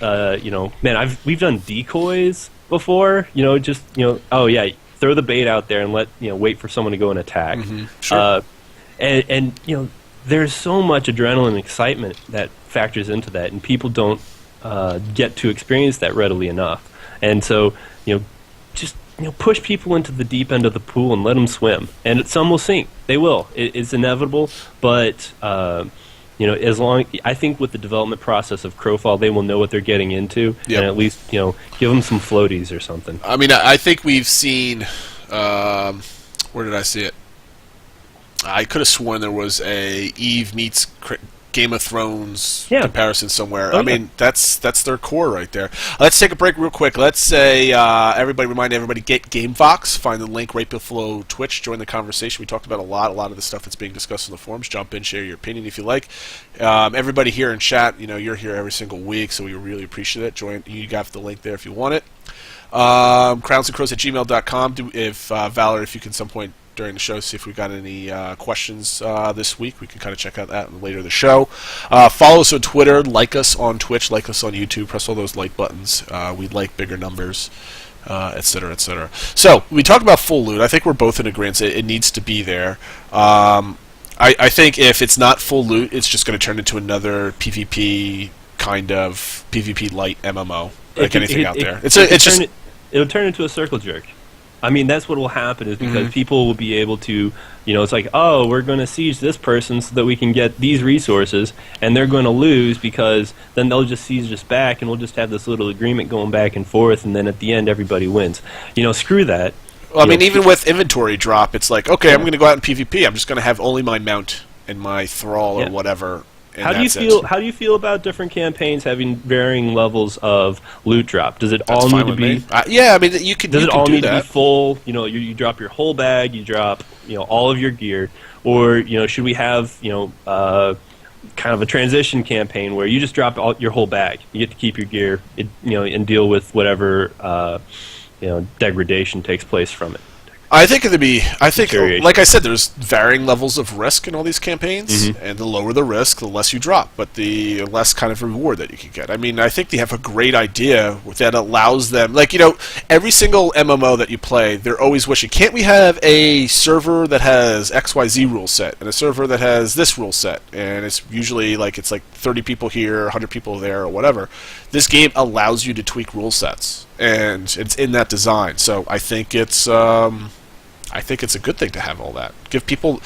we've done decoys before, throw the bait out there and wait for someone to go and attack. Mm-hmm. Sure. And there's so much adrenaline and excitement that factors into that, and people don't get to experience that readily enough. And so, just push people into the deep end of the pool and let them swim. And some will sink. They will. It's inevitable. But I think with the development process of Crowfall, they will know what they're getting into, and at least give them some floaties or something. I mean, I think we've seen. Where did I see it? I could have sworn there was a Eve meets Game of Thrones comparison somewhere. I mean, that's their core right there. Let's take a break real quick. Let's say remind everybody, get Gamefox. Find the link right below Twitch. Join the conversation. We talked about a lot of the stuff that's being discussed in the forums. Jump in, share your opinion if you like. Everybody here in chat, you're here every single week, so we really appreciate it. Join. You got the link there if you want it. CrownsandCrows@gmail.com. If Valor, if you can some point during the show, see if we got any questions this week. We can kind of check out that later in the show. Follow us on Twitter, like us on Twitch, like us on YouTube, press all those like buttons. We'd like bigger numbers, etc., etc. So, we talk about full loot. I think we're both in agreement. It needs to be there. I think if it's not full loot, it's just going to turn into another PvP kind of PvP light MMO, like anything out there. It'll turn into a circle jerk. I mean, that's what will happen, is because people will be able to, it's like, oh, we're going to siege this person so that we can get these resources, and they're going to lose because then they'll just siege us back, and we'll just have this little agreement going back and forth, and then at the end, everybody wins. Screw that. Well, I mean, even with inventory drop, it's like, okay, I'm going to go out in PvP. I'm just going to have only my mount and my thrall or whatever. How do you feel? How do you feel about different campaigns having varying levels of loot drop? Does it all need to be? Yeah, I mean, you can. Does it all need to be full? You know, you drop your whole bag, you drop all of your gear, or should we have kind of a transition campaign where you just drop your whole bag, you get to keep your gear, and deal with whatever degradation takes place from it. I think like I said, there's varying levels of risk in all these campaigns, and the lower the risk, the less you drop, but the less kind of reward that you can get. I mean, I think they have a great idea that allows them, every single MMO that you play, they're always wishing, can't we have a server that has XYZ rule set, and a server that has this rule set, and it's usually it's 30 people here, 100 people there, or whatever. This game allows you to tweak rule sets, and it's in that design, so I think it's a good thing to have all that. Give people.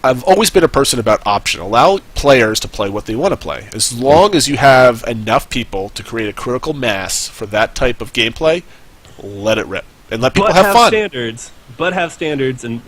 I've always been a person about option. Allow players to play what they want to play. As long as you have enough people to create a critical mass for that type of gameplay, let it rip and let people have fun. But have standards, and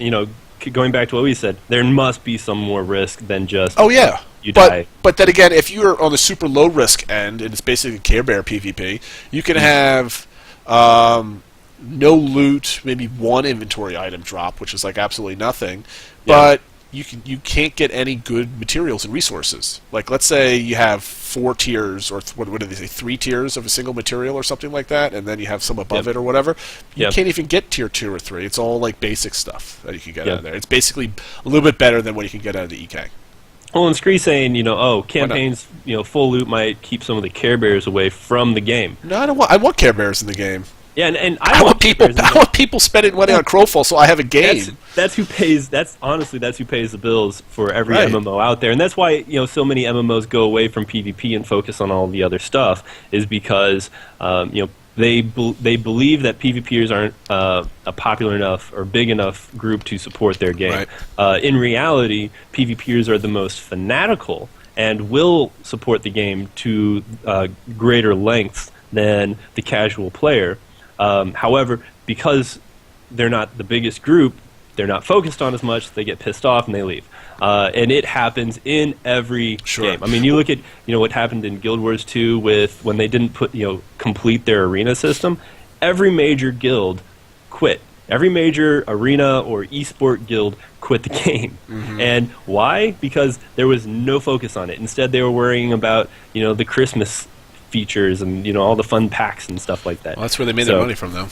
going back to what we said, there must be some more risk than just you die. But then again, if you're on the super low risk end and it's basically Care Bear PvP, you can have no loot, maybe one inventory item drop, which is absolutely nothing, but you can't get any good materials and resources. Let's say you have 4 tiers, or what do they say, 3 tiers of a single material or something like that, and then you have some above it or whatever. You can't even get tier 2 or 3. It's all basic stuff that you can get out of there. It's basically a little bit better than what you can get out of the EK. Well, and Scree saying, campaigns, full loot might keep some of the Care Bears away from the game. No, I want Care Bears in the game. Yeah, and I want people spending money on Crowfall, so I have a game. That's who pays. That's who pays the bills for every MMO out there, and that's why so many MMOs go away from PvP and focus on all the other stuff. Is because they believe that PvPers aren't a popular enough or big enough group to support their game. Right. In reality, PvPers are the most fanatical and will support the game to greater lengths than the casual player. However, because they're not the biggest group, they're not focused on as much, they get pissed off and they leave. And it happens in every game. I mean, you look at what happened in Guild Wars 2 when they didn't complete their arena system. Every major guild quit. Every major arena or esport guild quit the game. And why? Because there was no focus on it. Instead, they were worrying about the Christmas features and all the fun packs and stuff like that. Well, that's where they made their money from, though.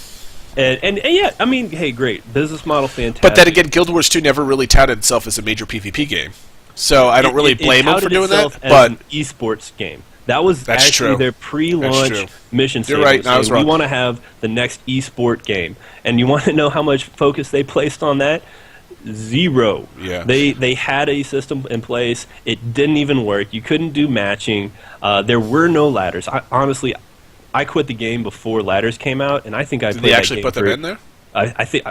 And yeah, I mean, hey, great business model, fantastic. But then again, Guild Wars 2 never really touted itself as a major PvP game, so I don't really blame them for doing that. But an esports game. That was actually their pre-launch mission statement. You're right. I was wrong. We want to have the next esport game, and you want to know how much focus they placed on that? Zero. Yeah. They had a system in place. It didn't even work. You couldn't do matching. There were no ladders. Honestly, I quit the game before ladders came out, and I think Did they actually put them in there? I think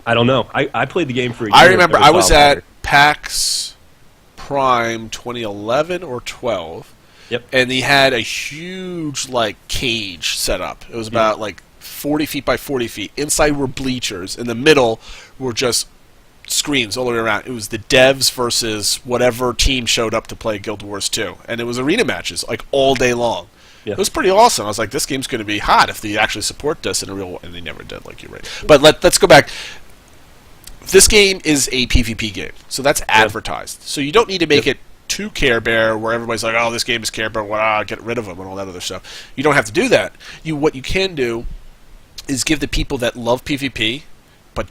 I don't know. I played the game for a year. I remember I was at PAX Prime 2011 or 12. Yep. And they had a huge cage set up. It was about 40 feet by 40 feet. Inside were bleachers. In the middle were just screens all the way around. It was the devs versus whatever team showed up to play Guild Wars 2. And it was arena matches all day long. Yeah. It was pretty awesome. I was like, this game's going to be hot if they actually support this in a real... And they never did, you're right. But let's go back. This game is a PvP game, so that's advertised. So you don't need to make it too Care Bear, where everybody's like, oh, this game is Care Bear, get rid of them, and all that other stuff. You don't have to do that. What you can do is give the people that love PvP, but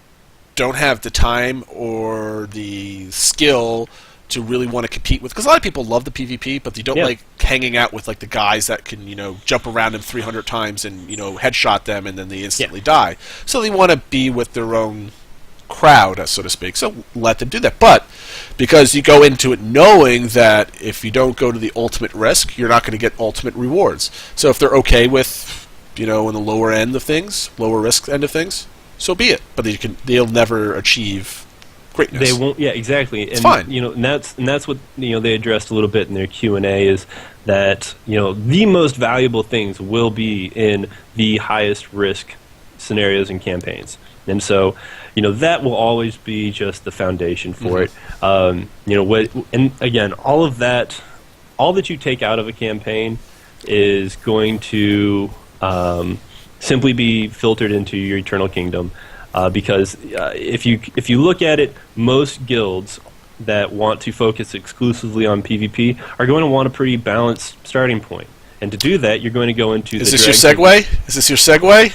don't have the time or the skill to really want to compete with, because a lot of people love the PvP, but they don't like hanging out with the guys that can jump around them 300 times and headshot them and then they instantly die. So they want to be with their own crowd, so to speak. So let them do that. But because you go into it knowing that if you don't go to the ultimate risk, you're not going to get ultimate rewards. So if they're okay with in the lower end of things, lower risk end of things, so be it. But they'll never achieve greatness. They won't. Yeah, exactly. It's fine. And that's what they addressed a little bit in their Q&A, is that the most valuable things will be in the highest risk scenarios and campaigns. And so, that will always be just the foundation for it. And again, all that you take out of a campaign is going to simply be filtered into your Eternal Kingdom, because if you look at it, most guilds that want to focus exclusively on PvP are going to want a pretty balanced starting point. And to do that, you're going to go into Is this your segue? Is this your segue?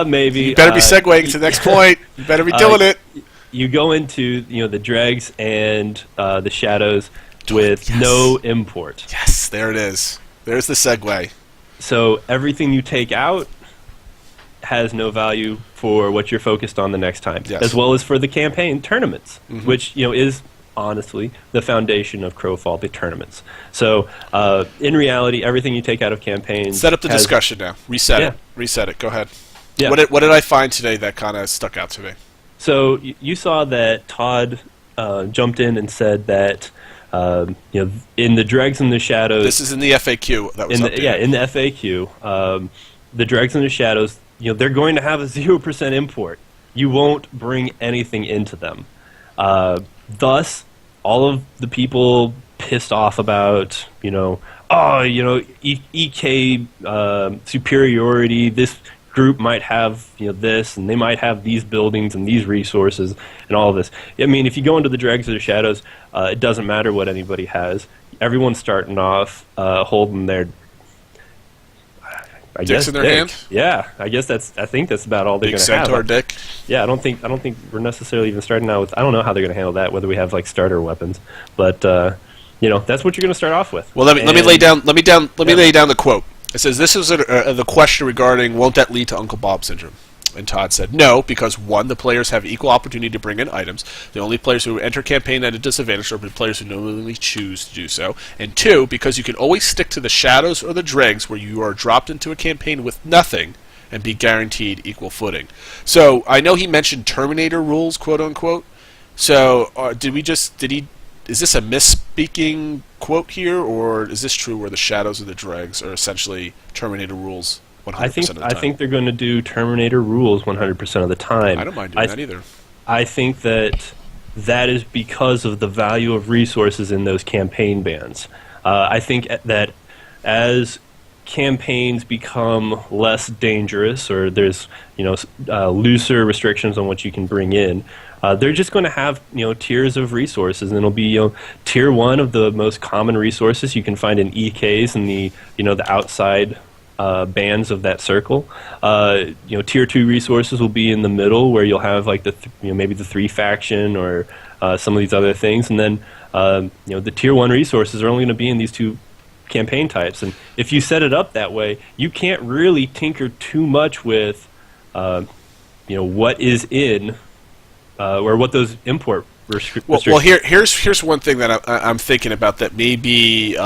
Maybe. You better be segueing to the next point. You better be doing it. You go into the dregs and the shadows with no import. Yes, there it is. There's the segue. So everything you take out has no value for what you're focused on the next time, as well as for the campaign tournaments, which is honestly the foundation of Crowfall, the tournaments. So in reality, everything you take out of campaigns... Set up the discussion now. Reset it. Reset it. Go ahead. Yeah. What did I find today that kind of stuck out to me? So you saw that Todd jumped in and said that in the dregs and the shadows... This is in the FAQ that was updated. In the FAQ, the dregs and the shadows, they're going to have a 0% import. You won't bring anything into them. Thus, all of the people pissed off about, EK superiority, this group might have this, and they might have these buildings and these resources and all of this. I mean, if you go into the dregs or the shadows, it doesn't matter what anybody has. Everyone's starting off holding their dicks in their hand. Yeah, I think that's about all they're going to have. Big centaur dick. Yeah, I don't think we're necessarily even starting out with. I don't know how they're going to handle that. Whether we have like starter weapons, but that's what you're going to start off with. Well, let me lay down the quote. It says, this is the question regarding, won't that lead to Uncle Bob syndrome? And Todd said, no, because 1, the players have equal opportunity to bring in items. The only players who enter campaign at a disadvantage are the players who knowingly choose to do so. And 2, because you can always stick to the shadows or the dregs where you are dropped into a campaign with nothing and be guaranteed equal footing. So, I know he mentioned Terminator Rules, quote unquote. So, is this a misspeaking quote here, or is this true where the shadows and the dregs are essentially Terminator Rules 100% of the time? I think they're going to do Terminator Rules 100% of the time. I don't mind doing that either. I think that is because of the value of resources in those campaign bans. I think that as campaigns become less dangerous, or there's looser restrictions on what you can bring in, they're just going to have tiers of resources, and it'll be tier 1 of the most common resources you can find in EKs and the the outside bands of that circle. Tier 2 resources will be in the middle, where you'll have like maybe the 3 faction or some of these other things, and then the tier 1 resources are only going to be in these 2 campaign types. And if you set it up that way, you can't really tinker too much with what is in or what those import restrictions. Well, here's one thing that I'm thinking about that maybe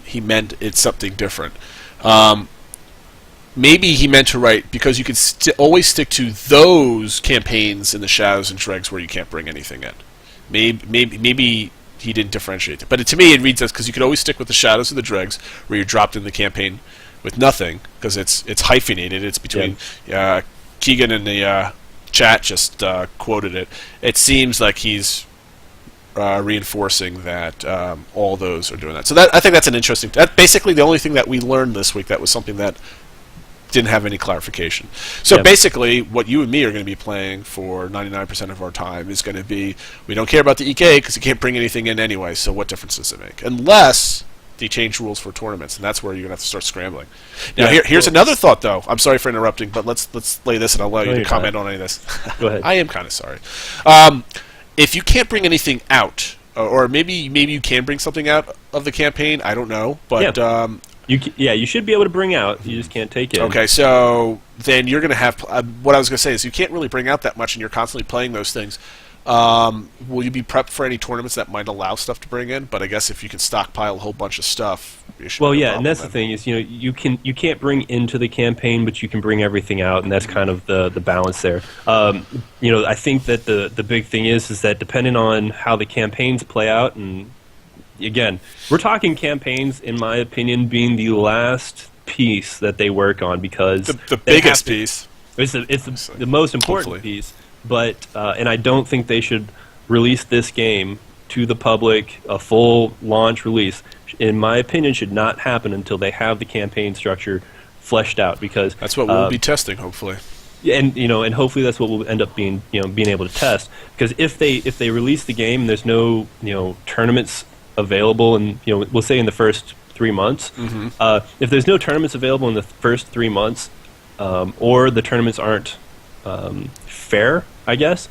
he meant it's something different. Maybe he meant to write, because you can always stick to those campaigns in the shadows and dregs where you can't bring anything in. Maybe he didn't differentiate it. But to me, it reads as, because you could always stick with the shadows and the dregs where you're dropped in the campaign with nothing, because it's hyphenated. It's between Keegan and the chat just quoted it. It seems like he's reinforcing that all those are doing that. So I think that's an interesting... That's basically the only thing that we learned this week that was something that didn't have any clarification. So basically, what you and me are going to be playing for 99% of our time is going to be, we don't care about the EK because you can't bring anything in anyway, so what difference does it make? Unless they change rules for tournaments, and that's where you're going to have to start scrambling. Now, here's another thought, though. I'm sorry for interrupting, but let's lay this, and I'll allow you to comment on any of this. Go ahead. I am kind of sorry. If you can't bring anything out, or maybe you can bring something out of the campaign, I don't know, but... You should be able to bring out. You just can't take it. Okay, so then you're going to have... what I was going to say is you can't really bring out that much, and you're constantly playing those things. Will you be prepped for any tournaments that might allow stuff to bring in? But I guess if you can stockpile a whole bunch of stuff, you should. Well, and that's the thing is, you can't bring into the campaign, but you can bring everything out, and that's kind of the balance there. I think that the big thing is that depending on how the campaigns play out, and again, we're talking campaigns, in my opinion, being the last piece that they work on, because the biggest piece. It's the most important Hopefully. piece, but and I don't think they should release this game to the public, a full launch release. In my opinion, should not happen until they have the campaign structure fleshed out, because That's what we'll be testing, hopefully. and hopefully that's what we'll end up being able to test. Because if they release the game and there's no tournaments available, and we'll say in the first 3 months, if there's no tournaments available in the first 3 months, or the tournaments aren't fair, I guess,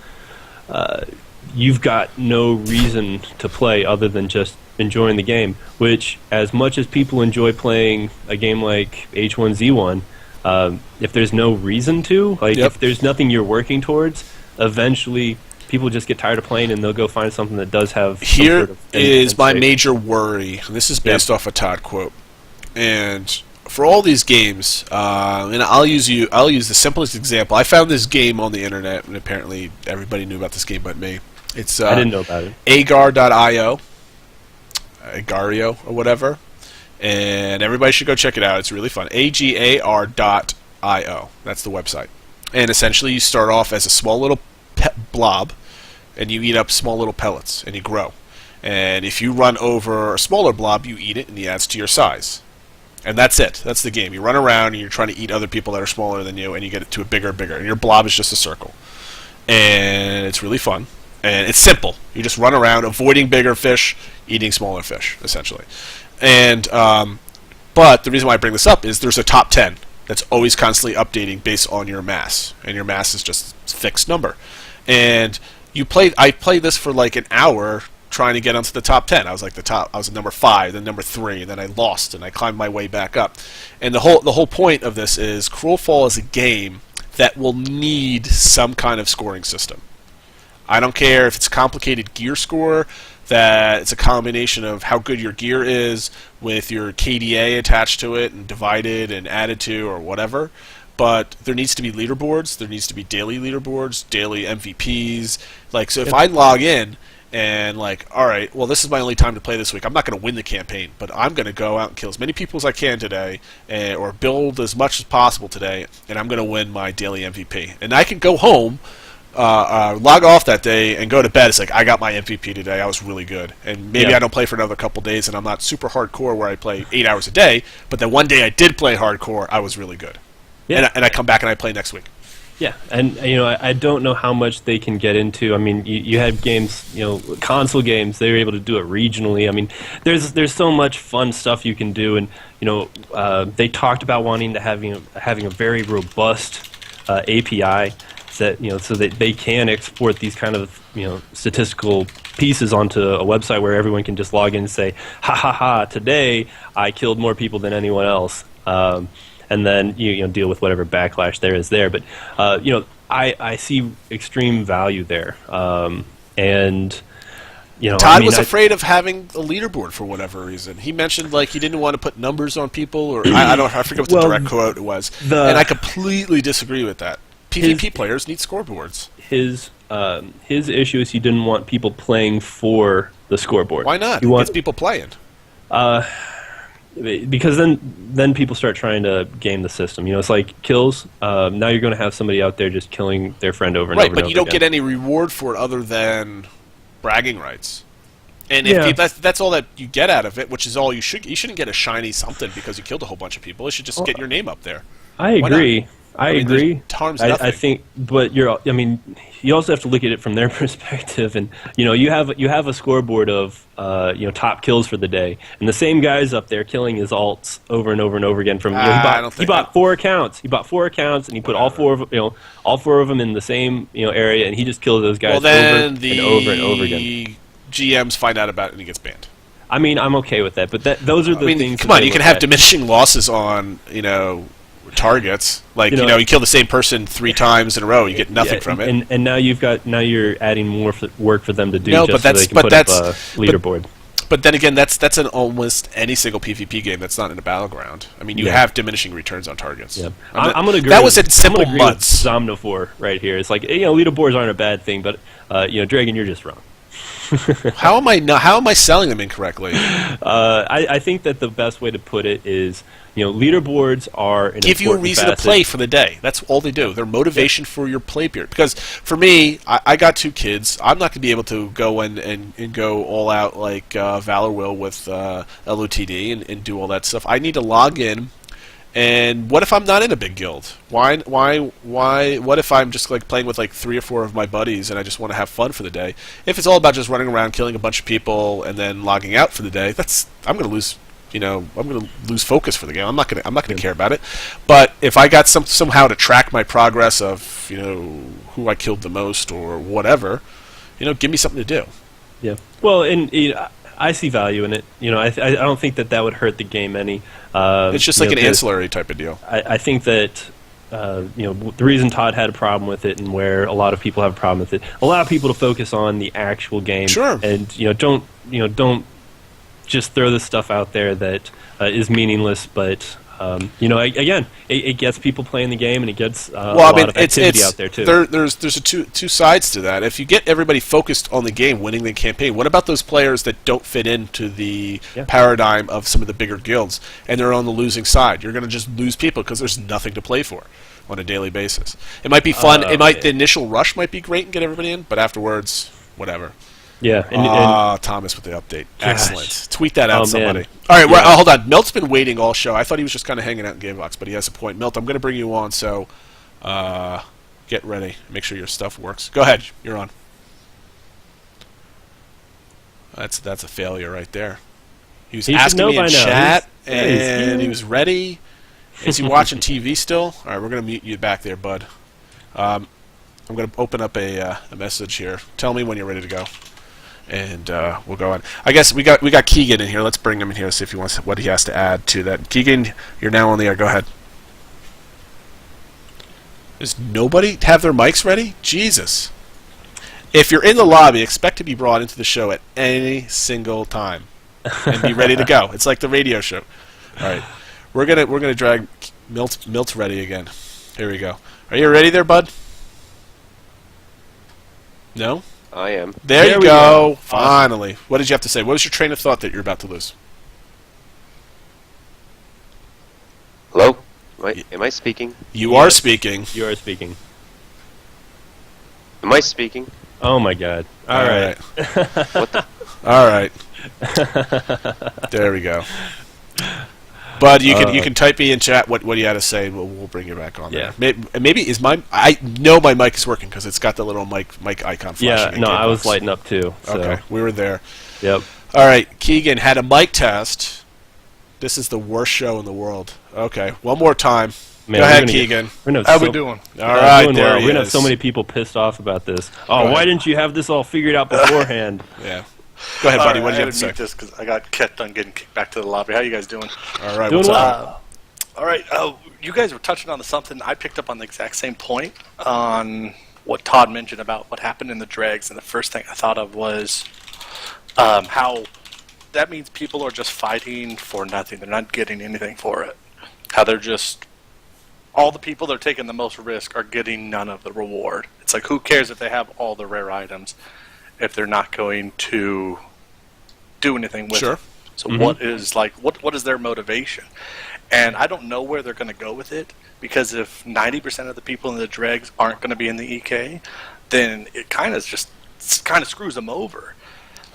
you've got no reason to play other than just enjoying the game. Which, as much as people enjoy playing a game like H1Z1, if there's no reason to, if there's nothing you're working towards, eventually people just get tired of playing and they'll go find something that does have. Here is my major worry. This is based off a Todd quote, and for all these games, and I'll use the simplest example. I found this game on the internet, and apparently everybody knew about this game but me. It's I didn't know about it. Agar.io, Agario or whatever, and everybody should go check it out. It's really fun. Agar.io. That's the website. And essentially, you start off as a small little blob, and you eat up small little pellets, and you grow. And if you run over a smaller blob, you eat it, and it adds to your size. And that's it. That's the game. You run around, and you're trying to eat other people that are smaller than you, and you get it to a bigger and bigger. And your blob is just a circle. And it's really fun. And it's simple. You just run around, avoiding bigger fish, eating smaller fish, essentially. And but the reason why I bring this up is there's a top 10 that's always constantly updating based on your mass, and your mass is just a fixed number. And I played this for like an hour trying to get onto the top 10. I was like I was at number 5, then number 3, and then I lost, and I climbed my way back up. And the whole point of this is Cruelfall is a game that will need some kind of scoring system. I don't care if it's a complicated gear score, that it's a combination of how good your gear is with your KDA attached to it and divided and added to or whatever. But there needs to be leaderboards. There needs to be daily leaderboards, daily MVPs. So if I log in and all right, well, this is my only time to play this week. I'm not going to win the campaign, but I'm going to go out and kill as many people as I can today, or build as much as possible today, and I'm going to win my daily MVP. And I can go home, log off that day, and go to bed. It's like, I got my MVP today. I was really good. And maybe I don't play for another couple days, and I'm not super hardcore where I play 8 hours a day, but then one day I did play hardcore, I was really good. Yeah. And I come back and I play next week. Yeah, and I don't know how much they can get into. I mean, you have games, console games. They're able to do it regionally. I mean, there's so much fun stuff you can do, and they talked about wanting to having a very robust API that so that they can export these kind of statistical pieces onto a website where everyone can just log in and say, ha ha ha, today I killed more people than anyone else. And then you deal with whatever backlash there is there. But I see extreme value there, and Todd was afraid of having a leaderboard for whatever reason. He mentioned he didn't want to put numbers on people, or I forget what the direct quote was, and I completely disagree with that. PvP players need scoreboards. His issue is he didn't want people playing for the scoreboard. Why not? He wants people playing. Because then people start trying to game the system. It's like kills. Now you're going to have somebody out there just killing their friend over and over and over. Right, but you don't get any reward for it other than bragging rights. And if that's all that you get out of it, which is all you shouldn't get a shiny something because you killed a whole bunch of people. It should just get your name up there. I agree. I agree. I think, but you also have to look at it from their perspective, and you have a scoreboard of top kills for the day, and the same guy's up there killing his alts over and over and over again. He bought 4 accounts. He bought 4 accounts, and he put all four of them in the same area, and he just kills those guys over and over and over again. GMs find out about it, and he gets banned. I mean, I'm okay with that, but those are the things. Come on, you can have diminishing losses on targets. You kill the same person 3 times in a row, you get nothing from it. And now you're adding more work for them to do. No, just but so they can put up a leaderboard. But then again, that's in almost any single PvP game that's not in a battleground. I mean, you have diminishing returns on targets. Yeah. I'm going to agree. That was at Simple Muds. Somnophore right here. It's like leaderboards aren't a bad thing, but Draegan, you're just wrong. How am I selling them incorrectly? I think that the best way to put it is, leaderboards are an give you a reason to play for the day. That's all they do. They're motivation for your play period. Because for me, I got 2 kids. I'm not going to be able to go and go all out like Valor will with LOTD and do all that stuff. I need to log in. And what if I'm not in a big guild? Why? What if I'm just like playing with like 3 or 4 of my buddies and I just want to have fun for the day? If it's all about just running around killing a bunch of people and then logging out for the day, I'm going to lose. I'm going to lose focus for the game. I'm not going to care about it. But if I got somehow to track my progress of who I killed the most or whatever, give me something to do. Yeah. Well, and I see value in it. I don't think that would hurt the game any. It's just like an ancillary type of deal. I think that the reason Todd had a problem with it, and where a lot of people have a problem with it, allow people to focus on the actual game. Sure. And don't just throw this stuff out there that is meaningless. But again, it gets people playing the game, and it gets a lot of activity out there too. There's two sides to that. If you get everybody focused on the game, winning the campaign, what about those players that don't fit into the paradigm of some of the bigger guilds, and they're on the losing side? You're going to just lose people because there's nothing to play for on a daily basis. It might be fun. The initial rush might be great and get everybody in, but afterwards, whatever. Yeah. And Thomas with the update. Excellent. Tweet that out, somebody. Man. All right, well, hold on. Milt's been waiting all show. I thought he was just kind of hanging out in Gamefox, but he has a point. Milt, I'm going to bring you on, so get ready. Make sure your stuff works. Go ahead. You're on. That's a failure right there. He was asking me in chat, and he was ready. Is he watching TV still? All right, we're going to mute you back there, bud. I'm going to open up a message here. Tell me when you're ready to go. And we'll go on. I guess we got Keegan in here. Let's bring him in here. See if he wants what he has to add to that. Keegan, you're now on the air. Go ahead. Does nobody have their mics ready? Jesus! If you're in the lobby, expect to be brought into the show at any single time, and be ready to go. It's like the radio show. All right, we're gonna drag Milt's ready again. Here we go. Are you ready there, bud? No. I am. There you go. Finally. What did you have to say? What was your train of thought that you're about to lose? Hello? Am I speaking? You are speaking. You are speaking. Am I speaking? Oh my God. All right. What the? All right. There we go. Bud, you can type me in chat what you had to say, and we'll bring you back on there. Maybe I know my mic is working because it's got the little mic icon flashing. Yeah, no, I was lighting up too. So. Okay, we were there. Yep. All right, Keegan had a mic test. This is the worst show in the world. Okay, one more time. Man, go ahead, Keegan. How we doing? All right, doing there well. he We're gonna is. have so many people pissed off about this. Oh, why didn't you have this all figured out beforehand? Yeah. Go ahead, buddy. What do you have to say? I had to mute this because I got kept on getting kicked back to the lobby. How you guys doing? All right, Doing what's well. up? All right. You guys were touching on something. I picked up on the exact same point on what Todd mentioned about what happened in the dregs, and the first thing I thought of was how that means people are just fighting for nothing. They're not getting anything for it. How they're just... all the people that are taking the most risk are getting none of the reward. It's like, who cares if they have all the rare items if they're not going to do anything with it? So what is their motivation? And I don't know where they're going to go with it, because if 90% of the people in the dregs aren't going to be in the EK, then it kind of screws them over.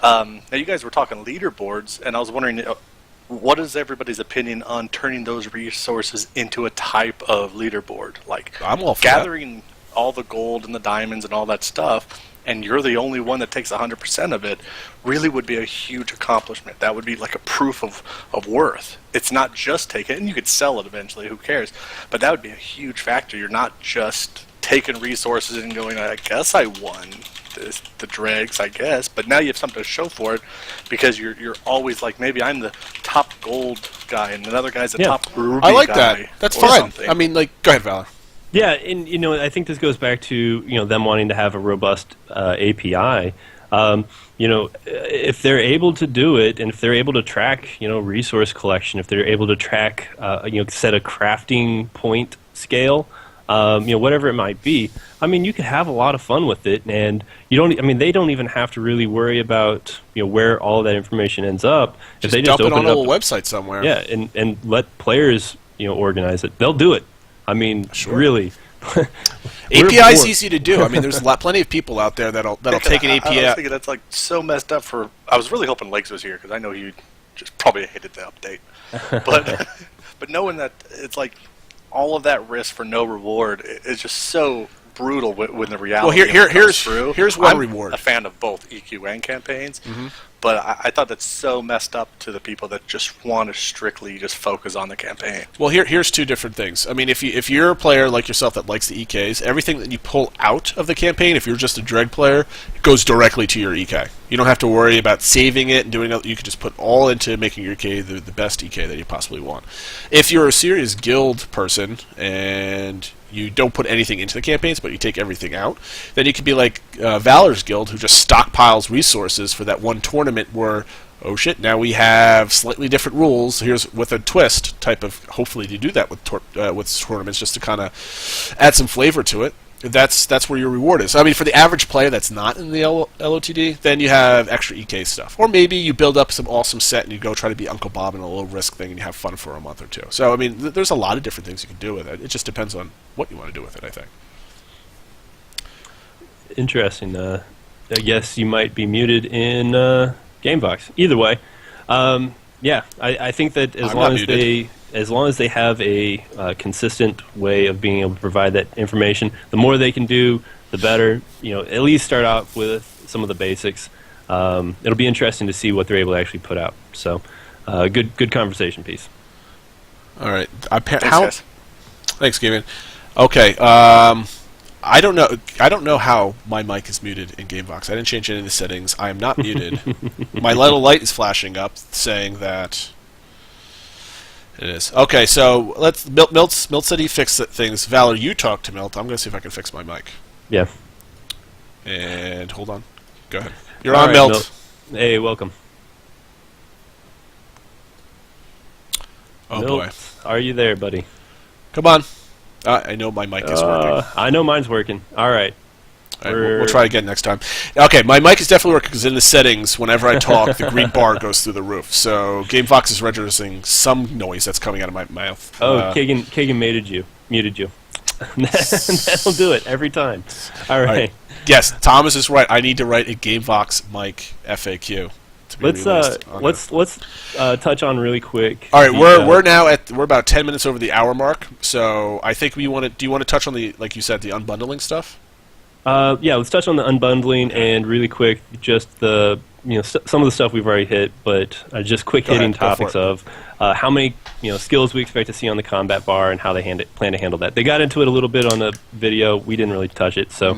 Now you guys were talking leaderboards, and I was wondering, what is everybody's opinion on turning those resources into a type of leaderboard? Like, I'm all for gathering all the gold and the diamonds and all that stuff, and you're the only one that takes 100% of it, really would be a huge accomplishment. That would be like a proof of worth. It's not just take it, and you could sell it eventually, who cares? But that would be a huge factor. You're not just taking resources and going, I guess I won the dregs, I guess, but now you have something to show for it, because you're always like, maybe I'm the top gold guy and another guy's the top ruby guy. I like that. That's fine. Something. I mean, like, go ahead, Valor. Yeah, and I think this goes back to them wanting to have a robust API. If they're able to do it, and if they're able to track resource collection, if they're able to track set a crafting point scale, whatever it might be. I mean, you could have a lot of fun with it, and you don't. I mean, they don't even have to really worry about where all that information ends up. Just if they dump just it open on a up, little website somewhere. yeah, and let players organize it. They'll do it. I mean, Sure. really. API is easy to do. I mean, there's plenty of people out there that'll take an API. I was thinking that's like so messed up for. I was really hoping Lakez was here because I know he just probably hated the update. But knowing that it's like all of that risk for no reward is just so brutal when the reality. Well, through. here's one I'm reward. A fan of both EQ and campaigns, but I thought that's so messed up to the people that just want to strictly just focus on the campaign. Well, here's two different things. I mean, if you're a player like yourself that likes the EKs, everything that you pull out of the campaign, if you're just a Dreg player, it goes directly to your EK. You don't have to worry about saving it and doing it. You can just put all into making your EK the best EK that you possibly want. If you're a serious guild person and you don't put anything into the campaigns, but you take everything out, then you could be like Valor's guild, who just stockpiles resources for that one tournament where, oh shit, now we have slightly different rules. Here's with a twist type of. Hopefully, you do that with tournaments just to kind of add some flavor to it. That's where your reward is. I mean, for the average player that's not in the LOTD, then you have extra EK stuff. Or maybe you build up some awesome set and you go try to be Uncle Bob in a low risk thing and you have fun for a month or two. So, I mean, there's a lot of different things you can do with it. It just depends on what you want to do with it, I think. Interesting. I guess you might be muted in Gamefox. Either way, yeah, I think that as long as they have a consistent way of being able to provide that information, the more they can do, the better. At least start out with some of the basics. It'll be interesting to see what they're able to actually put out. So, good conversation piece. All right. Thanks, Gavin. Okay. I don't know how my mic is muted in Gamefox. I didn't change any of the settings. I am not muted. My little light is flashing up saying that it is. Okay, so Milt said he fixed things. Valor, you talk to Milt. I'm going to see if I can fix my mic. Yeah. And hold on. Go ahead. You're on, Milt. Hey, welcome. Oh, Milt, boy. Are you there, buddy? Come on. I know my mic is working. I know mine's working. All right. All right, we'll try again next time. Okay, my mic is definitely working because in the settings, whenever I talk, the green bar goes through the roof. So Gamefox is registering some noise that's coming out of my mouth. Oh, Kagan muted you. That'll do it every time. All right. Yes, Thomas is right. I need to write a Gamefox mic FAQ. Let's touch on really quick. All right, we're about 10 minutes over the hour mark. So I think do you want to touch on the, like you said, the unbundling stuff? Yeah, let's touch on the unbundling and really quick, just the some of the stuff we've already hit, but just quick hitting topics of how many skills we expect to see on the combat bar and how they plan to handle that. They got into it a little bit on the video. We didn't really touch it, so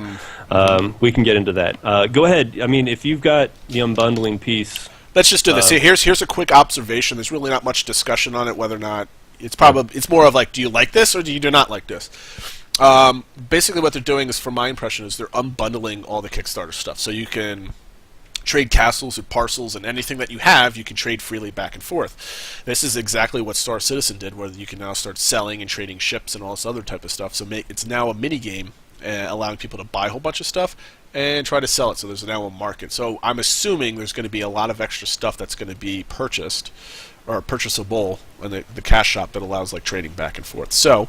we can get into that. Go ahead. I mean, if you've got the unbundling piece, let's just do this. Here's a quick observation. There's really not much discussion on it. Whether or not it's more of like, do you like this or do you do not like this? Basically what they're doing is, from my impression, is they're unbundling all the Kickstarter stuff. So you can trade castles and parcels and anything that you have, you can trade freely back and forth. This is exactly what Star Citizen did, where you can now start selling and trading ships and all this other type of stuff. So it's now a mini game, allowing people to buy a whole bunch of stuff and try to sell it. So there's now a market. So I'm assuming there's going to be a lot of extra stuff that's going to be purchased or purchasable in the cash shop that allows like trading back and forth. So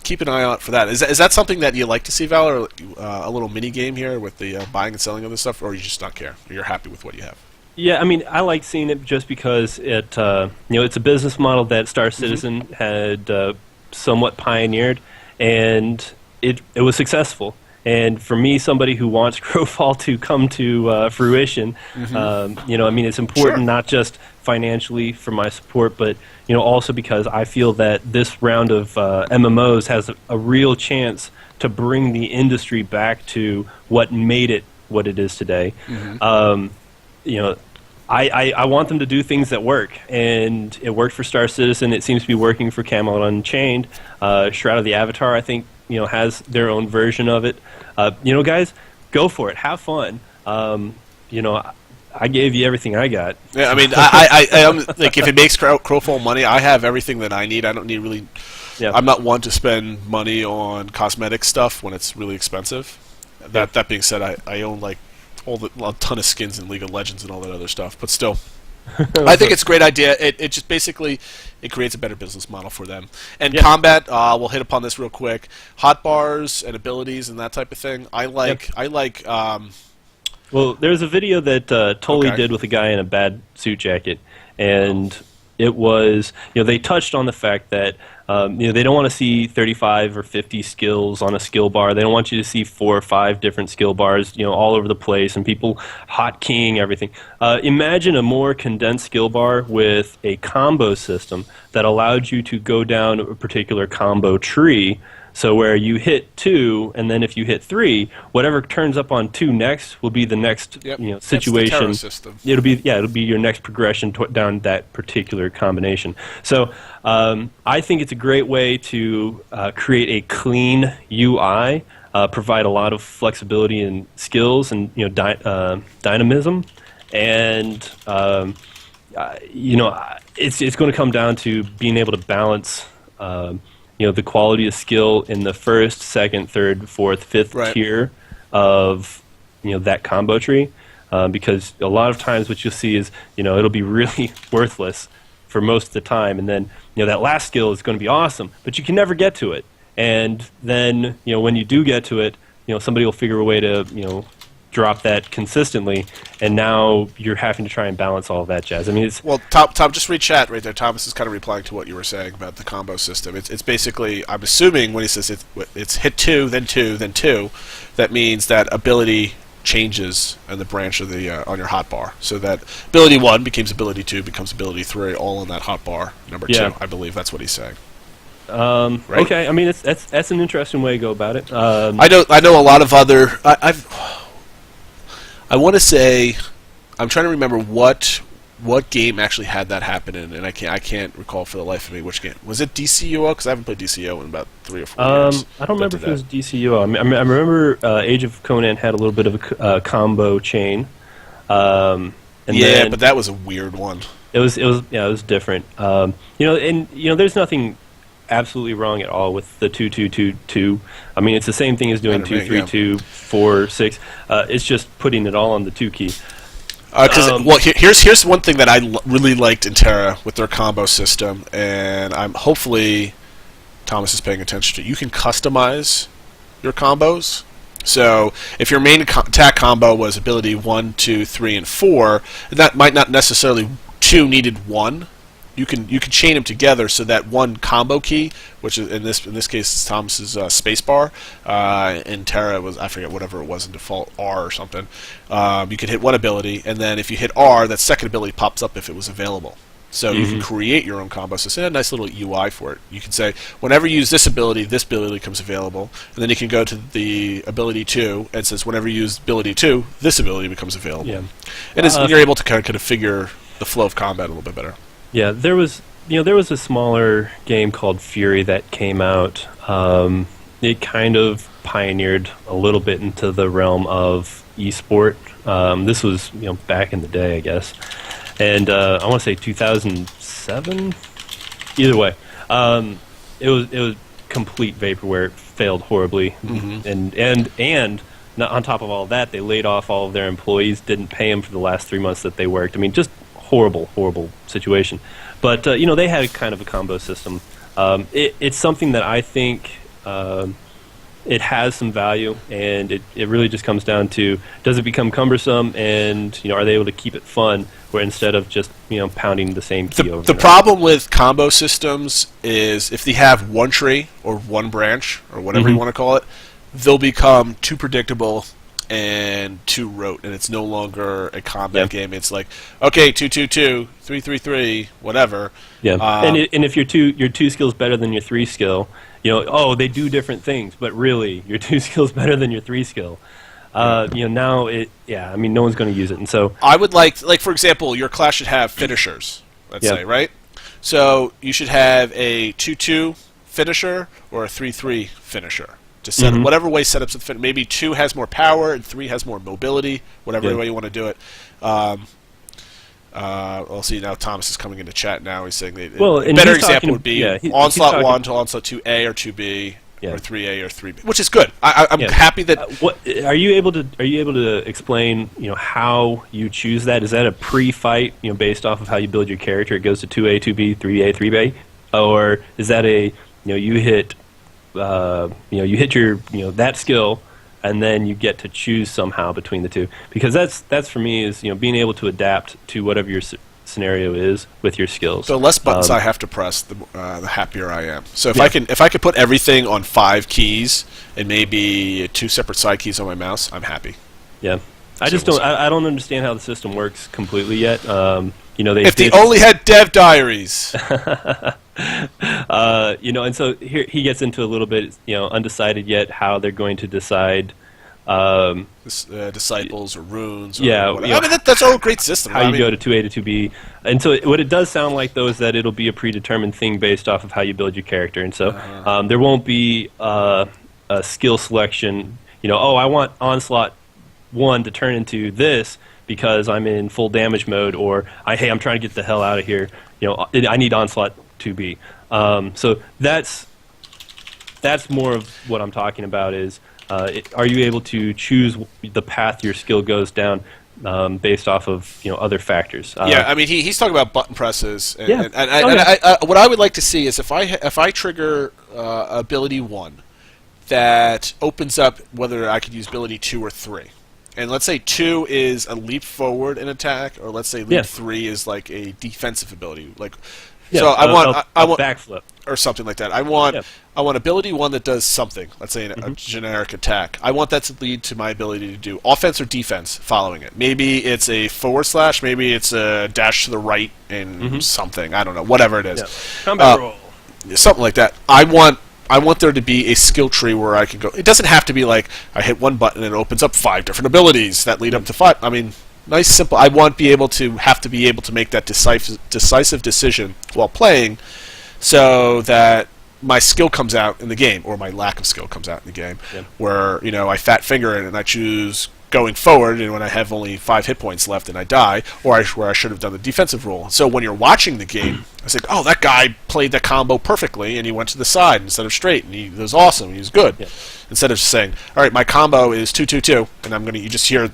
keep an eye out for that. Is that something that you like to see, Valor? A little mini game here with the buying and selling of this stuff, or you just not care? You're happy with what you have? Yeah, I mean, I like seeing it just because it it's a business model that Star Citizen had somewhat pioneered, and it was successful. And for me, somebody who wants Crowfall to come to fruition, I mean, it's important not just financially for my support, but also because I feel that this round of MMOs has a real chance to bring the industry back to what made it what it is today. I want them to do things that work, and it worked for Star Citizen. It seems to be working for Camelot Unchained. Shroud of the Avatar, I think, has their own version of it. Guys, go for it. Have fun. I gave you everything I got. Yeah, I mean, I'm like, if it makes Crowfall money, I have everything that I need. I don't need really Yeah. I'm not one to spend money on cosmetic stuff when it's really expensive. That being said, I own like a ton of skins in League of Legends and all that other stuff, but still. I think it's a great idea. It just basically it creates a better business model for them. And combat, we'll hit upon this real quick. Hotbars and abilities and that type of thing. I like. Well, there's a video that Tully did with a guy in a bad suit jacket, and it was, they touched on the fact that they don't want to see 35 or 50 skills on a skill bar. They don't want you to see 4 or 5 different skill bars, all over the place, and people hotkeying everything. Imagine a more condensed skill bar with a combo system that allowed you to go down a particular combo tree. So where you hit 2, and then if you hit 3, whatever turns up on 2 next will be the next situation. That's the Tera system. It'll be your next progression down that particular combination. So I think it's a great way to create a clean UI, provide a lot of flexibility in skills and dynamism, and it's going to come down to being able to balance. The quality of skill in the first, second, third, fourth, fifth tier of that combo tree, because a lot of times what you'll see is it'll be really worthless for most of the time, and then that last skill is going to be awesome, but you can never get to it. And then when you do get to it, somebody will figure a way to drop that consistently, and now you're having to try and balance all of that jazz. I mean, it's Tom, just read chat right there. Thomas is kind of replying to what you were saying about the combo system. It's basically, I'm assuming when he says it's hit 2, then 2, then 2, that means that ability changes in the branch of the on your hotbar, so that ability 1 becomes ability 2, becomes ability 3, all in that hotbar number 2. I believe that's what he's saying. Right? Okay, I mean that's an interesting way to go about it. I know a lot of other. I want to say, I'm trying to remember what game actually had that happen in, and I can't recall for the life of me which game. Was it DCUO? Because I haven't played DCUO in about 3 or 4 years. I don't remember if it was DCUO. I remember Age of Conan had a little bit of a combo chain. But that was a weird one. It was different. There's nothing absolutely wrong at all with the 2-2-2-2. I mean, it's the same thing as doing 2-3-2, 4-6. It's just putting it all on the 2 key. Here's one thing that I really liked in Tera with their combo system, and hopefully Thomas is paying attention to. You can customize your combos. So if your main attack combo was ability 1, 2, 3, and 4, that might not necessarily 2 needed 1. You can chain them together so that one combo key, which is in this case is Thomas's spacebar, in Tera was, I forget, whatever it was in default, R or something. You could hit one ability, and then if you hit R, that second ability pops up if it was available. So you can create your own combo. So it's a nice little UI for it. You can say, whenever you use this ability becomes available, and then you can go to the ability 2 and it says, whenever you use ability 2, this ability becomes available. Yeah. And you're able to kind of figure the flow of combat a little bit better. Yeah, there was a smaller game called Fury that came out. It kind of pioneered a little bit into the realm of esport. This was back in the day, I guess, and I want to say 2007. Either way, it was complete vaporware. It failed horribly, and on top of all that, they laid off all of their employees, didn't pay them for the last 3 months that they worked. I mean, just horrible situation. But they had kind of a combo system. It's something that I think it has some value, and it really just comes down to, does it become cumbersome, and are they able to keep it fun, where instead of just pounding the same key over. The problem with combo systems is if they have one tree or one branch or whatever you want to call it, they'll become too predictable and too rote, and it's no longer a combat game. It's like, okay, 2-2-2, 3-3-3, whatever. Yeah, and if your two skills better than your 3 skill, they do different things, but really your 2 skills better than your 3 skill. Now no one's going to use it, and so I would like for example, your class should have finishers. Let's say, right? So you should have a 2-2 finisher or a 3-3 finisher. To set whatever way setups would fit. Maybe 2 has more power and 3 has more mobility, whatever way you want to do it. I'll see now. Thomas is coming into chat now. He's saying that Well, a and better he's example talking- would be yeah, he's Onslaught talking- 1 to Onslaught 2A or 2B Yeah. or 3A or 3B, which is good. I'm Yeah. happy that What are you able to explain? How you choose that? Is that a pre-fight? Based off of how you build your character, it goes to 2A, 2B, 3A, 3B, or is that you hit you hit your that skill, and then you get to choose somehow between the two? Because that's for me is being able to adapt to whatever your scenario is with your skills. the less buttons I have to press, the happier I am. So if I could put everything on 5 keys and maybe 2 separate side keys on my mouse, I'm happy. Yeah, I just don't. I don't understand how the system works completely yet. If they only had dev diaries. And so here he gets into a little bit, undecided yet how they're going to decide. Disciples or runes. Or Yeah, whatever. I mean that's all a great system. How you go to 2A to 2B, and so what it does sound like though is that it'll be a predetermined thing based off of how you build your character, and so there won't be a skill selection. I want Onslaught 1 to turn into this because I'm in full damage mode, or I'm trying to get the hell out of here. I need Onslaught 2B. So that's more of what I'm talking about is. Are you able to choose the path your skill goes down based off of other factors? I mean he's talking about button presses. And, Yeah. and what I would like to see is if I trigger ability 1 that opens up whether I could use ability 2 or 3. And let's say 2 is a leap forward in attack, or let's say leap 3 is like a defensive ability. So I want backflip or something like that. I want ability 1 that does something. Let's say a generic attack. I want that to lead to my ability to do offense or defense following it. Maybe it's a /, maybe it's a dash to the right and something. I don't know. Whatever it is. Yeah. Combat roll. Something like that. I want there to be a skill tree where I can go. It doesn't have to be like I hit one button and it opens up 5 different abilities that lead up to 5. I mean, nice, simple. I want be able to make that decisive decision while playing, so that my skill comes out in the game, or my lack of skill comes out in the game. Where I fat finger it and I choose going forward, and when I have only 5 hit points left and I die, or where I should have done the defensive rule. So when you're watching the game, I say, oh, that guy played the combo perfectly, and he went to the side instead of straight, and he was awesome, he was good. Yeah. Instead of just saying, all right, my combo is 2-2-2, and you just hear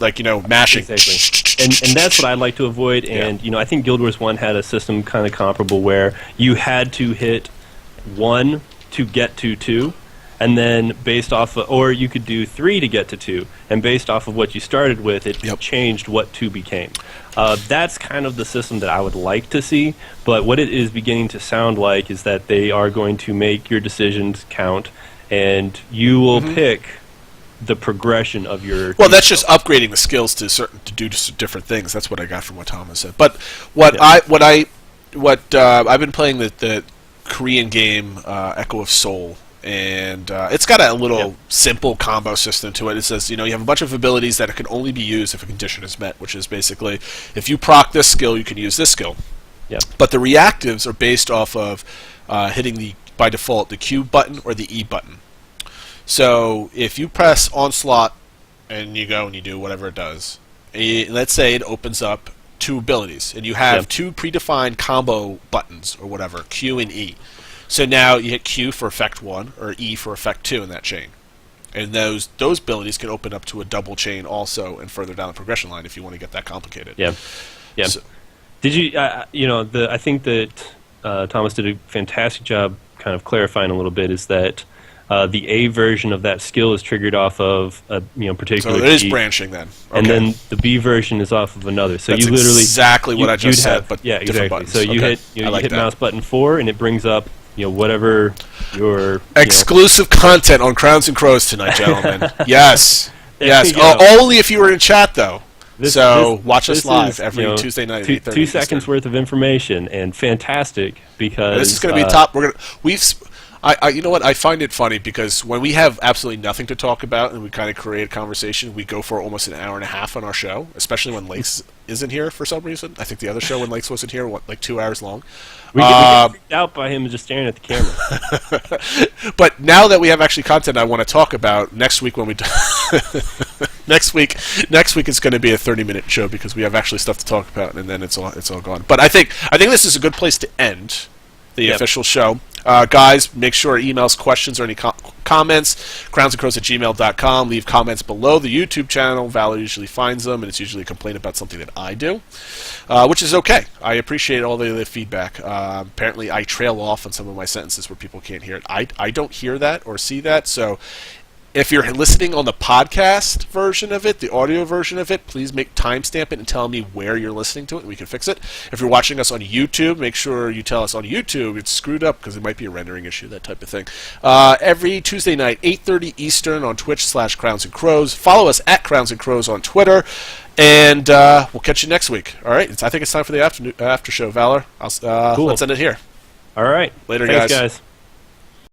mashing. Exactly. And that's what I'd like to avoid. And I think Guild Wars 1 had a system kind of comparable where you had to hit 1 to get to 2. And then based off or you could do 3 to get to 2, and based off of what you started with, it changed what 2 became. That's kind of the system that I would like to see, but what it is beginning to sound like is that they are going to make your decisions count, and you will pick the progression of your... Well, that's just upgrading the skills to do different things. That's what I got from what Thomas said. But I've been playing the Korean game Echo of Soul. And it's got a little simple combo system to it. It says, you have a bunch of abilities that can only be used if a condition is met, which is basically, if you proc this skill, you can use this skill. Yep. But the reactives are based off of hitting by default, the Q button or the E button. So if you press Onslaught and you go and you do whatever it does, let's say it opens up 2 abilities, and you have 2 predefined combo buttons or whatever, Q and E. So now you hit Q for effect 1 or E for effect 2 in that chain. And those abilities can open up to a double chain also and further down the progression line if you want to get that complicated. Yeah. Yeah. So, did you I think that Thomas did a fantastic job kind of clarifying a little bit is that the A version of that skill is triggered off of a particular So it is branching then. Okay. And then the B version is off of another. So That's you literally exactly what I just said, but yeah, different exactly. buttons. So you hit mouse button 4 and it brings up whatever your... Exclusive content on Crowns and Crows tonight, gentlemen. Yes. Yes. Only if you were in chat, though. Watch us live every Tuesday night at 8:30. 2 seconds worth of information, and fantastic, because... This is going to be top... you know what? I find it funny because when we have absolutely nothing to talk about and we kind of create a conversation, we go for almost an hour and a half on our show, especially when Lakez isn't here for some reason. I think the other show when Lakes wasn't here, like 2 hours long. We get freaked out by him just staring at the camera. But now that we have actually content I want to talk about next week when we next week is going to be a 30-minute show because we have actually stuff to talk about, and then it's all gone. But I think this is a good place to end the official show. Guys, make sure emails, questions, or any comments, CrownsandCrows@gmail.com. Leave comments below the YouTube channel. Valor usually finds them, and it's usually a complaint about something that I do, which is okay. I appreciate all the feedback. Apparently, I trail off on some of my sentences where people can't hear it. I don't hear that or see that, so if you're listening on the podcast version of it, the audio version of it, please timestamp it and tell me where you're listening to it, and we can fix it. If you're watching us on YouTube, make sure you tell us on YouTube it's screwed up because it might be a rendering issue, that type of thing. Every Tuesday night, 8:30 Eastern on Twitch/CrownsandCrows. Follow us at CrownsandCrows on Twitter, and we'll catch you next week. All right, I think it's time for the after show, Valor. Cool. Let's end it here. All right. Later, Thanks, guys.